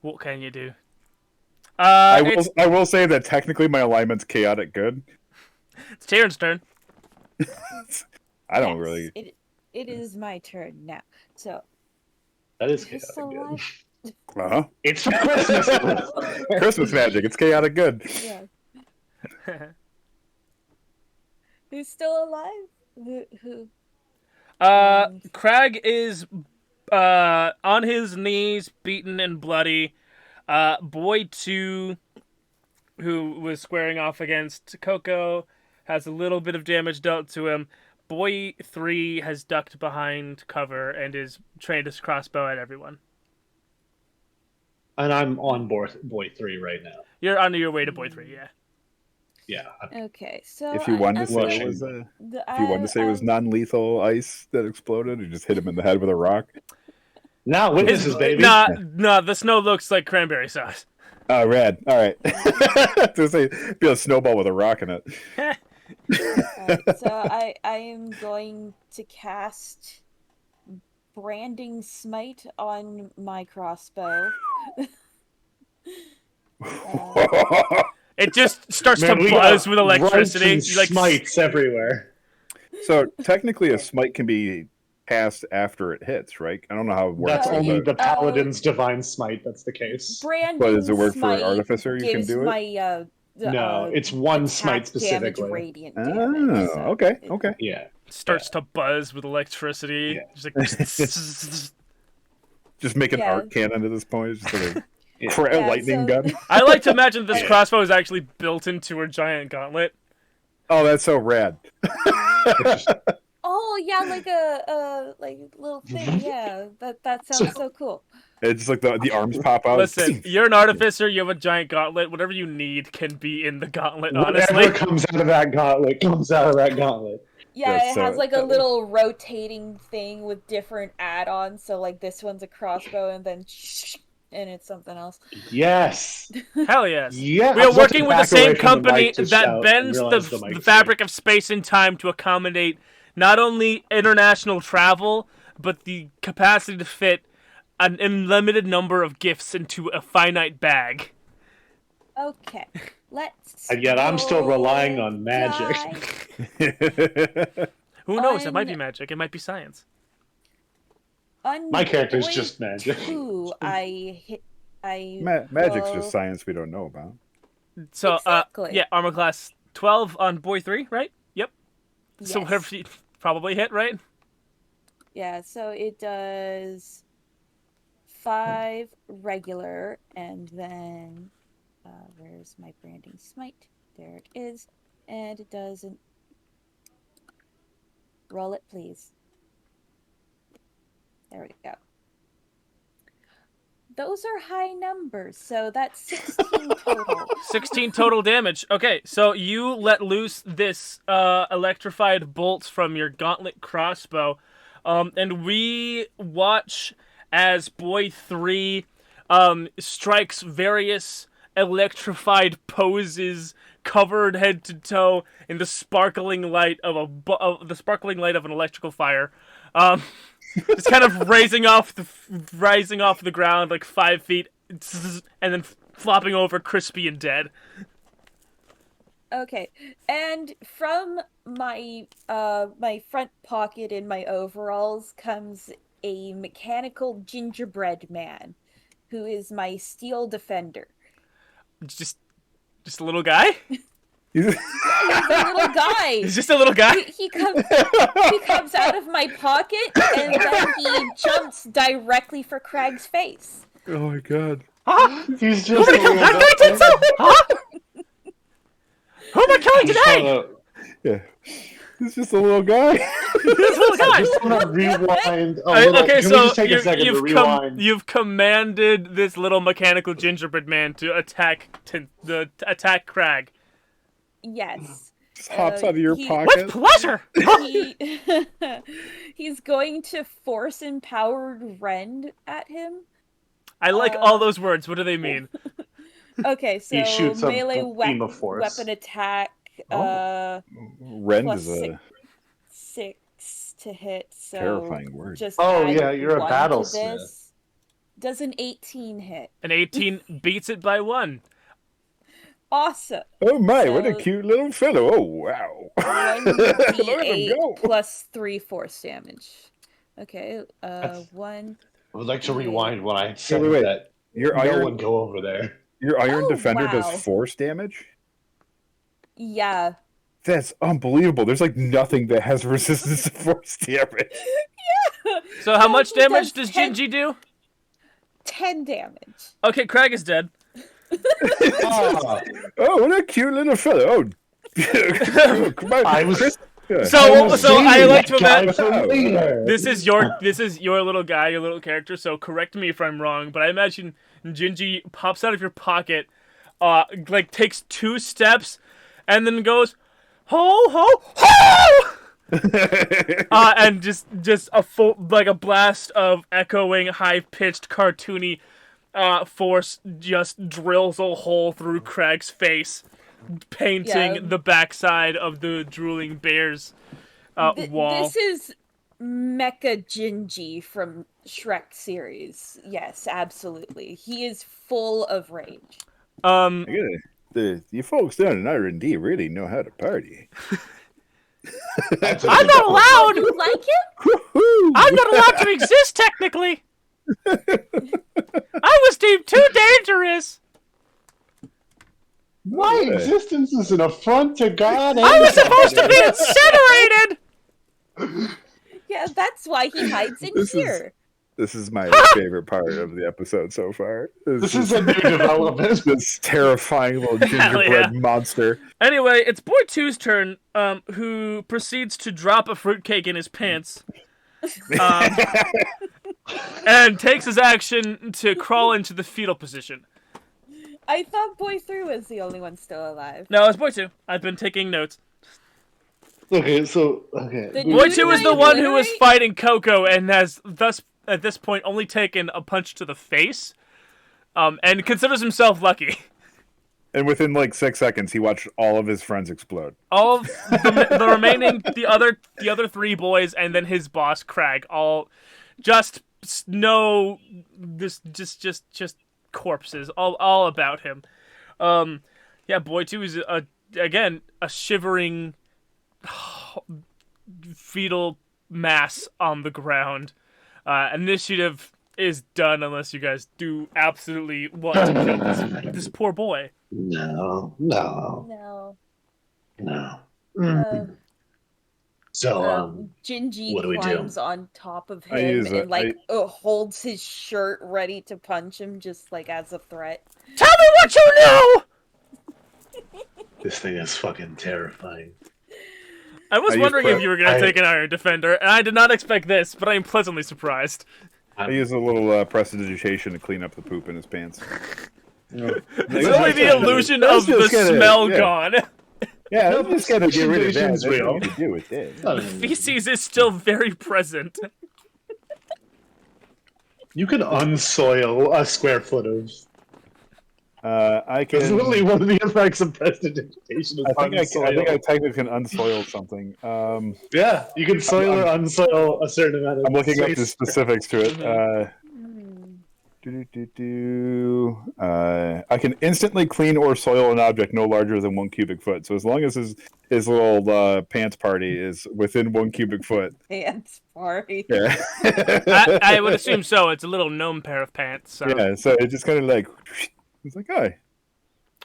What can you do? I It's will say that technically my alignment's chaotic good. Tyrion's turn. I don't Yes, really. It is my turn now. So That is who's chaotic still good. alive? Uh-huh. It's for Christmas. Christmas magic. It's chaotic good. Yeah. Who's still alive? Who? Crag is on his knees, beaten and bloody. Boy 2, who was squaring off against Coco, has a little bit of damage dealt to him. Boy 3 has ducked behind cover and is trained his crossbow at everyone. And I'm on board boy 3 right now. You're on your way to Boy 3, yeah. Yeah. Okay, so If you wanted to say watching. it was if you wanted to say it was non-lethal ice that exploded, or just hit him in the head with a rock. Now witnesses, baby. Nah, the snow looks like cranberry sauce. Oh, rad. All right. To say, be a snowball with a rock in it. Alright, so I am going to cast Branding Smite on my crossbow. It just starts Man, to we buzz got with electricity. rights and You like smites everywhere. So technically, a smite can be cast after it hits, right? I don't know how it works. That's Yeah, only but the paladin's divine smite. That's the case. Branding But does it work for Smite Artificer? You can gives do it? my No, it's one smite attack specifically. damage, radiant damage. Oh, so okay, it- okay. Yeah. starts to buzz with electricity. Yeah. Just like Just make an Yeah. arc cannon at this point. It's just like a Yeah, lightning so- gun. I like to imagine this Yeah. crossbow is actually built into a giant gauntlet. Oh, that's so rad. Oh yeah, like a little thing. Yeah, that sounds so cool. It's just like the arms pop out. Listen, you're an artificer, you have a giant gauntlet. Whatever you need can be in the gauntlet, Whatever honestly. comes out of that gauntlet comes out of that gauntlet. Yeah, Yeah, it so- has like a little rotating thing with different add-ons. So like this one's a crossbow, and then and it's something else. Yes. Hell yes. Yeah. We I are was about to working with the back away same from the company mic to that shout bends and the, realize mic the is fabric of space and time to accommodate not only international travel, but the capacity to fit an unlimited number of gifts into a finite bag. Okay, let's. And yet I'm still go relying on magic. die. Who knows? It might be Un- magic. It might be science. On My character's boy just magic. 2, I hit. I Magic's roll- just science we don't know about. So, Exactly. yeah, armor class 12 on Boy 3, right? Yep. So Yes. whatever you probably hit, right? Yeah, so it does 5 regular, and then where's my branding smite? There it is, and it doesn't. Roll it, please. There we go. Those are high numbers, so that's 16 total. 16 total damage. Okay, so you let loose this electrified bolts from your gauntlet crossbow, and we watch as Boy 3 strikes various electrified poses, covered head to toe in the sparkling light of an electrical fire. just kind of rising off the ground like 5 feet, and then flopping over, crispy and dead. Okay, and from my my front pocket in my overalls comes a mechanical gingerbread man, who is my steel defender. Just a little guy. He's a little guy. He's just a little guy. He comes out of my pocket and then he jumps directly for Craig's face. Oh my god. He's just Who am I killing? I'm gonna take some. Huh? Who am I killing today? Yeah. He's just a little guy. This little guy. I just want to rewind a little. Okay, Can so we just take a second to rewind? you've commanded this little mechanical gingerbread man to attack Crag. Yes. Just hops out of your he- pocket. With pleasure. He's going to force empowered rend at him. I like all those words. What do they mean? Okay, so He shoots a melee beam of force. weapon attack. Rend plus is a 6 to hit. So terrifying word. Just Oh, add yeah, you're a 1 to battlesmith. this. Does an 18 hit? An 18 beats it by 1. Awesome. Oh my, what a So- cute little fellow. Oh wow. Look at him 1d8 go. plus 3 force damage. Okay, That's- 1. I would like to rewind when I said wait. that Your no iron one go over there. your iron Oh, defender wow. does force damage? Yeah. That's unbelievable. There's like nothing that has resistance to force damage. So how much He damage does does 10 Gingy do? 10 damage. Okay, Crag is dead. Ah, Oh, what a cute little fellow. Oh, come on. I was- Chris. So I like to imagine imagine. this is your little guy, your little character. So correct me if I'm wrong, but I imagine Gingy pops out of your pocket, like takes 2 steps, and then goes, ho ho ho, and just a full like a blast of echoing, high pitched, cartoony force just drills a hole through Craig's face, painting Yeah. the backside of the drooling bear's wall. This is Mecha Gingy from Shrek series. Yes, absolutely. He is full of rage. You folks down in R&D really know how to party. I'm not allowed. You like him? Woohoo! I'm not allowed to exist technically. I was deemed too dangerous. My existence is an affront to God. I was and supposed to be incinerated. Yeah, that's why he hides in This is- here. This is my favorite part of the episode so far. This is a new development. this terrifying little gingerbread yeah. monster. Anyway, it's Boy 2's turn, who proceeds to drop a fruitcake in his pants, and takes his action to crawl into the fetal position. I thought Boy 3 was the only one still alive. No, it's Boy 2. I've been taking notes. Okay. The Boy dude 2 is might the one who was obliterate- fighting Coco and has thus, at this point, only taken a punch to the face, and considers himself lucky. And within like 6 seconds, he watched all of his friends explode. All of the remaining, the other 3 boys, and then his boss, Crag, all just corpses, all about him. Yeah, Boy 2 is, again, a shivering fetal mass on the ground. Initiative is done unless you guys do absolutely want to kill this poor boy. No. No. So, Gingy what do we do? climbs on top of I him use and it. holds his shirt ready to punch him just like as a threat. Tell me what you know! this thing is fucking terrifying. I was I wondering use if you were going to take an Iron Defender, and I did not expect this, but I am pleasantly surprised. I use a little prestidigitation to clean up the poop in his pants. It's only the illusion of the smell gone. Yeah, No, I'm just gonna get rid of that. prestidigitation's That's real. what you do with it. The feces is still very present. You can unsoil a square foot of I can. It's literally one of the effects of prestidigitation is I think unsoil. I technically can unsoil something. Yeah, you can soil or unsoil a certain amount of I'm looking up the space. specifics to it. I can instantly clean or soil an object no larger than 1 cubic foot. So as long as his little pants party is within 1 cubic foot. Pants party. Yeah. I would assume so. It's a little gnome pair of pants. So. Yeah, so it just kind of like, it's like, oh.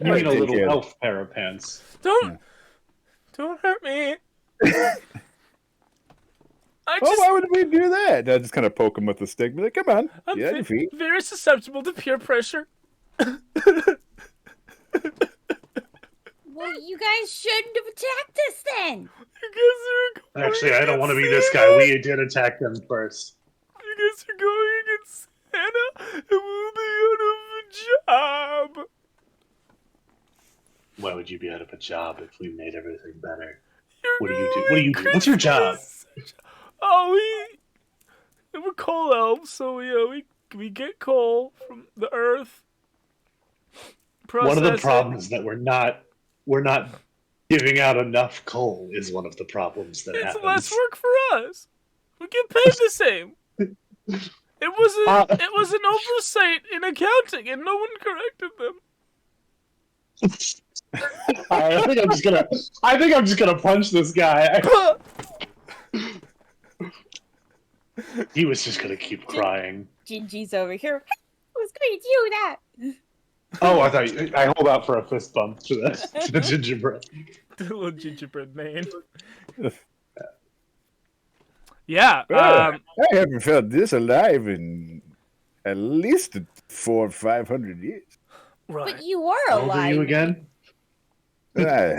You mean a Take little care. elf pair of pants. Don't hurt me. Why would we do that? I just kind of poke him with the stick. Be like, come on, I'm get on your feet. very susceptible to peer pressure. Well, you guys shouldn't have attacked us then. You guys are Actually, I don't want to be this guy. We did attack them first. You guys are going against Santa, and we'll be out of a job. Why would you be out of a job if we made everything better? You're What do you do? going What do you do? What's your job? Oh, we're coal elves, so we get coal from the earth. One of the process it. problems that we're not giving out enough coal is one of the problems that It's happens. less work for us. We get paid the same. It was an oversight in accounting, and no one corrected them. I think I'm just gonna punch this guy. He was just gonna keep crying. Gingy's over here. I was going to do that. Oh, I hold out for a fist bump to the gingerbread. The little gingerbread man. Yeah. I haven't felt this alive in at least 400 or 500 years. Right. But you were How old are alive. you again? Hang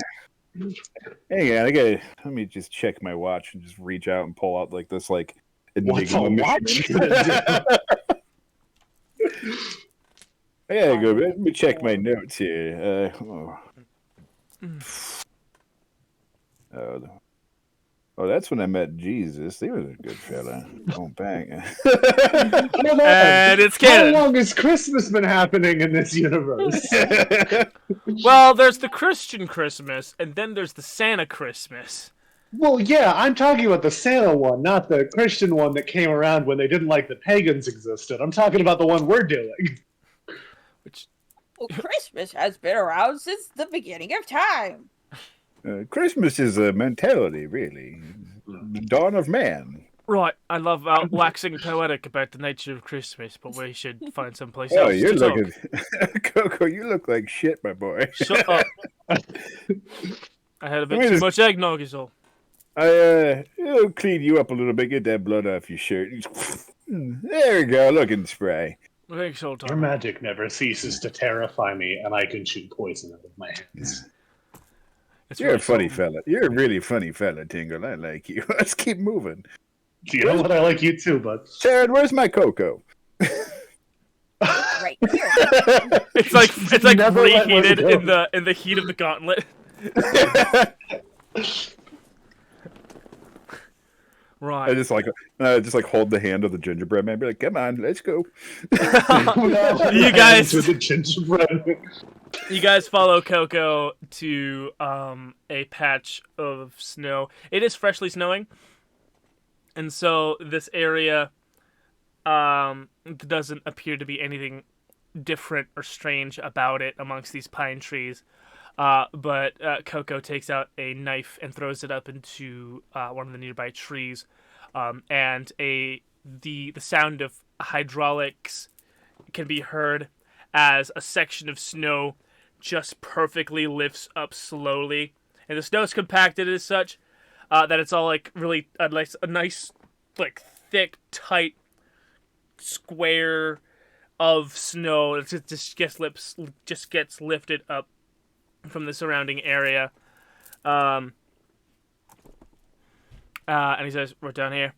on, let me just check my watch and just reach out and pull out like this like What's a enigma watch machine. gonna I gotta go. Let me check my notes here. Oh, that's when I met Jesus. He was a good fella. Oh, bang. And it's How canon. long has Christmas been happening in this universe? Well, there's the Christian Christmas, and then there's the Santa Christmas. Well, yeah, I'm talking about the Santa one, not the Christian one that came around when they didn't like the pagans existed. I'm talking about the one we're doing. Which Well, Christmas has been around since the beginning of time. Christmas is a mentality, really. The dawn of man. right, I love waxing poetic about the nature of Christmas, but we should find someplace Oh, else you're to talk. looking... Coco, you look like shit, my boy. Shut up. I had a bit Wait too a- much eggnog, is all. I'll clean you up a little bit, get that blood off your shirt. There we go, looking spry. Thanks, so Your Tom. magic never ceases to terrify me, and I can shoot poison out of my hands. It's You're a really funny cool. fella. You're a really funny fella, Tingle. I like you. Let's keep moving. Do you know what? I like you too, but Sharon, where's my Coco? Right here. It's like Never let one reheated go. in the heat of the gauntlet. I Right. just like hold the hand of the gingerbread man. Be like, come on, let's go. You guys- with the gingerbread. You guys follow Coco to a patch of snow. It is freshly snowing, and so this area doesn't appear to be anything different or strange about it amongst these pine trees. But Coco takes out a knife and throws it up into one of the nearby trees, and the sound of hydraulics can be heard as a section of snow just perfectly lifts up slowly, and the snow's compacted as such that it's all like really a nice like thick, tight square of snow. It just gets lifted up from the surrounding area, and he says, "We're down here."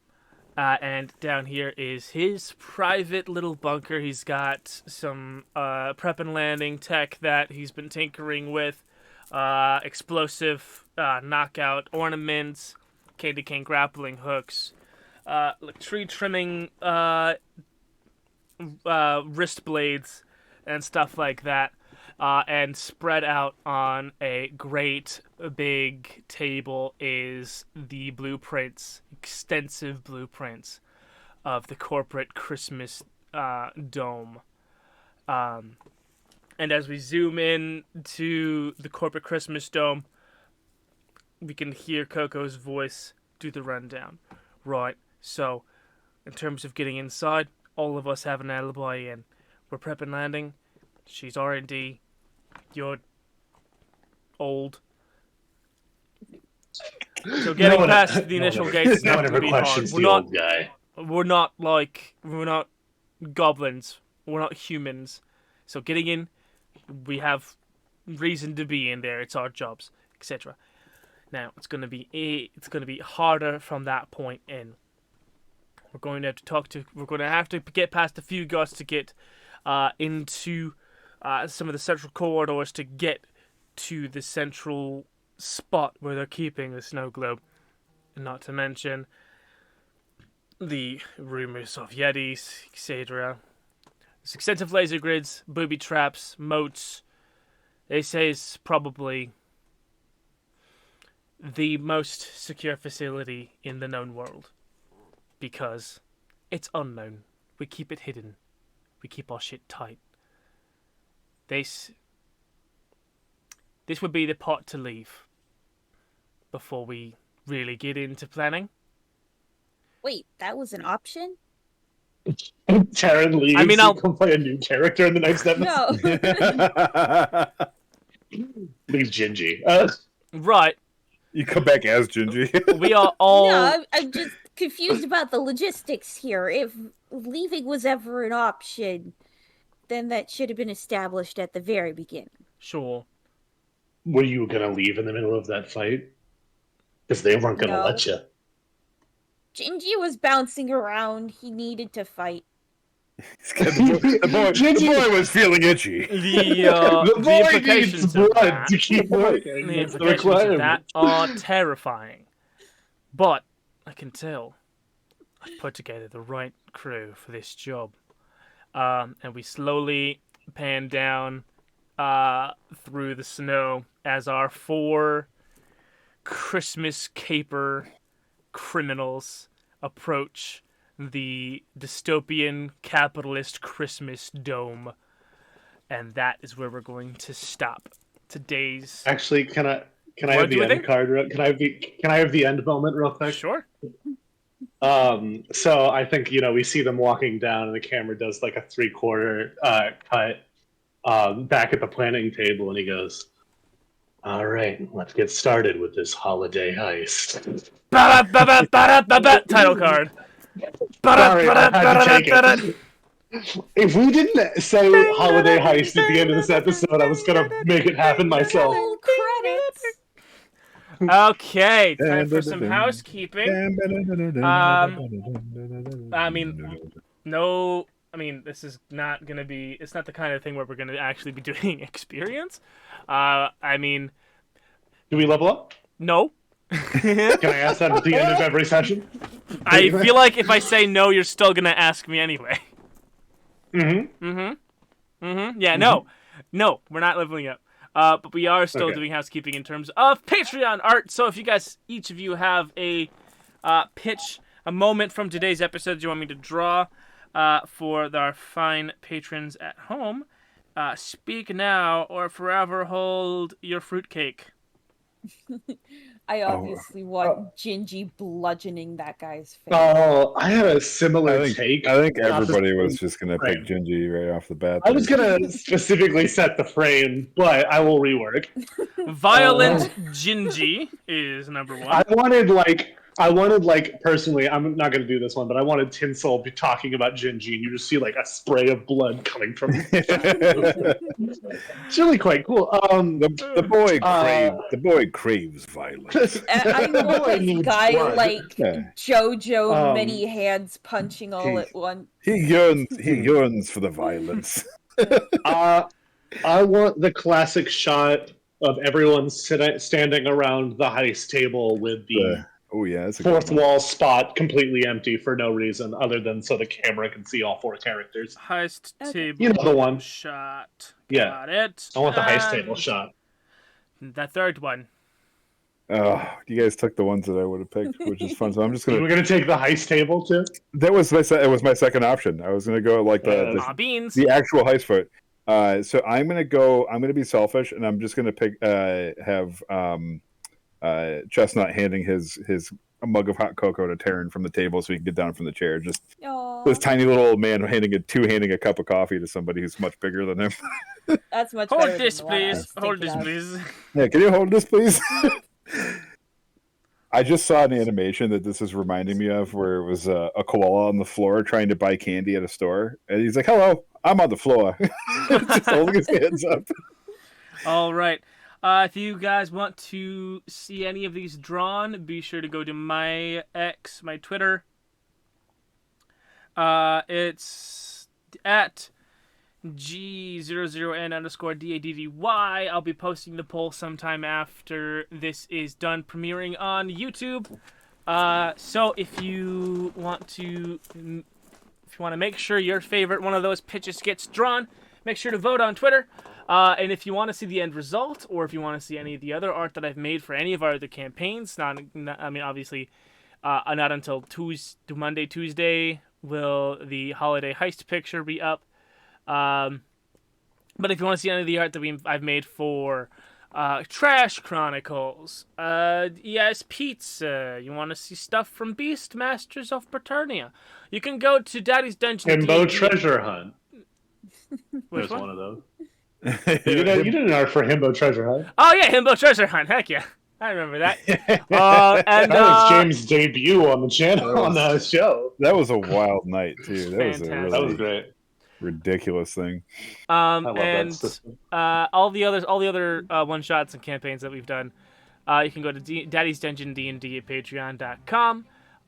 And down here is his private little bunker. He's got some prep and landing tech that he's been tinkering with, explosive knockout ornaments, cane-to-cane grappling hooks, like tree trimming wrist blades, and stuff like that. and spread out on a great big table is the blueprints, extensive blueprints of the corporate Christmas dome. And as we zoom in to the corporate Christmas dome, we can hear Coco's voice do the rundown. Right, so in terms of getting inside, all of us have an alibi in. We're prepping landing. She's R&D. You're old. So getting past the initial gates is not going to be hard. We're not goblins. We're not humans. So getting in, we have reason to be in there. It's our jobs, etc. Now it's going to be harder from that point in. We're going to have to get past a few guards to get into some of the central corridors to get to the central spot where they're keeping the snow globe. Not to mention the rumors of yetis, etc. There's extensive laser grids, booby traps, moats. They say it's probably the most secure facility in the known world. Because it's unknown. We keep it hidden. We keep our shit tight. This would be the part to leave before we really get into planning. Wait, that was an option? Taryn leaves. I mean, I'll come play a new character in the next episode. No. Leaves Gingy. Right. You come back as Gingy. We are all... No, I'm just confused about the logistics here. If leaving was ever an option, then that should have been established at the very beginning. Sure. Were you gonna leave in the middle of that fight? Because they weren't gonna No. let you. Gingy was bouncing around. He needed to fight. the boy was feeling itchy. The boy implications needs of blood that, to keep working. the That's the implications of requirement. that are terrifying. But I can tell I've put together the right crew for this job. And we slowly pan down through the snow as our 4 Christmas caper criminals approach the dystopian capitalist Christmas dome. And that is where we're going to stop today's... Actually, can I What have do the we end think? card? Can I have the end moment real quick? Sure. So I think we see them walking down, and the camera does like a 3/4 cut back at the planning table, and he goes, "All right, let's get started with this holiday heist." Title card. Sorry, I had to take it. If we didn't say holiday heist at the end of this episode, I was gonna make it happen myself. Roll credits. Okay, time for some housekeeping. This is not gonna be. It's not the kind of thing where we're gonna actually be doing experience. Do we level up? No. Can I ask that at the end of every session? I feel like if I say no, you're still gonna ask me anyway. Mm-hmm. Yeah, no, we're not leveling up. But we are still doing housekeeping in terms of Patreon art. So if you guys, each of you, have a pitch, a moment from today's episode you want me to draw for our fine patrons at home, speak now or forever hold your fruitcake. I obviously want Gingy bludgeoning that guy's face. Oh, I had a similar take. I think everybody was just going to pick Gingy right off the bat. I was going to specifically set the frame, but I will rework. Violent Gingy is number 1. I wanted personally, I'm not going to do this one, but I wanted Tinsel be talking about Gingy, and you just see like a spray of blood coming from him. It's really quite cool. The boy craves violence. I want this needs guy blood. like JoJo, many hands punching all at once. He yearns for the violence. I want the classic shot of everyone standing around the heist table with the Oh yeah, that's a good Fourth one. wall spot completely empty for no reason other than so the camera can see all 4 characters. Heist Okay. table You know the one. shot. Yeah. Got it. I want the heist table shot. The third one. Oh, you guys took the ones that I would have picked, which is fun. So I'm just We're gonna. gonna take the heist table too. That was my second option. I was gonna go like Beans. the actual heist foot. So I'm gonna be selfish, and I'm just gonna pick have Chestnut handing his a mug of hot cocoa to Taryn from the table so he can get down from the chair. Just Aw, this tiny little old man handing a cup of coffee to somebody who's much bigger than him. that's much Hold better this, than the one I was please. Hold thinking this, of. please. Yeah, can you hold this, please? I just saw an animation that this is reminding me of where it was a koala on the floor trying to buy candy at a store. And he's like, hello, I'm on the floor. Just holding his hands up. All right. If you guys want to see any of these drawn, be sure to go to my Twitter. It's at G00N_DADDY. I'll be posting the poll sometime after this is done premiering on YouTube. So if you want to make sure your favorite one of those pitches gets drawn, make sure to vote on Twitter. And if you want to see the end result, or if you want to see any of the other art that I've made for any of our other campaigns, obviously, not until Monday, Tuesday will the Holiday Heist picture be up. But if you want to see any of the art that I've made for Trash Chronicles, Yes Pizza, you want to see stuff from Beast Masters of Paternia, you can go to Daddy's Dungeon. Himbo Treasure Hunt. Which There's one? one of those. You did an art for Himbo Treasure Hunt. Oh yeah, Himbo Treasure Hunt. Heck yeah, I remember that. And That was James' debut on the channel on the show. That was a wild night too. That was a Fantastic. really That was great. ridiculous thing. I love and that system. all the other one shots and campaigns that we've done, you can go to Daddy's Dungeon D&D at Patreon.com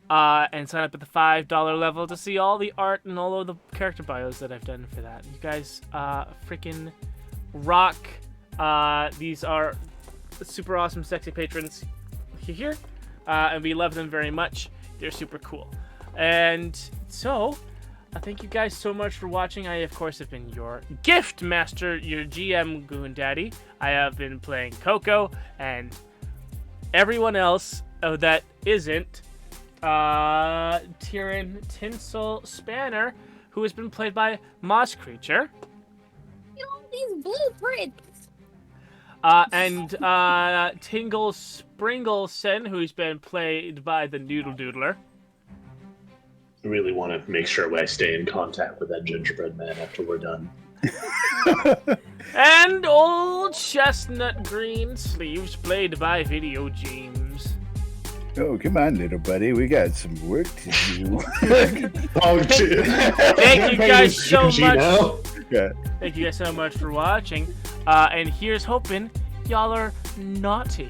and sign up at the $5 level to see all the art and all of the character bios that I've done for that. You guys freaking rock. These are super awesome, sexy patrons here, and we love them very much. They're super cool. And so, thank you guys so much for watching. I, of course, have been your gift master, your GM Goon Daddy. I have been playing Coco, and everyone else that isn't Tyrion Tinsel Spanner, who has been played by Moss Creature. These blueprints. And Tingle Springleson, who's been played by the thenoodledoodler. I really want to make sure I stay in contact with that gingerbread man after we're done. And old Chestnut Greensleeves, played by Vidiogames. Oh, come on, little buddy. We got some work to do. Oh, dude. Thank you guys so much. Yeah. Thank you guys so much for watching. And here's hoping y'all are naughty.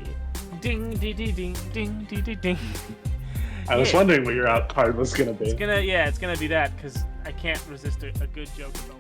Ding, ding, ding, ding, ding, ding, ding, ding. I was wondering what your out card was going to be. It's gonna be that, because I can't resist a good joke about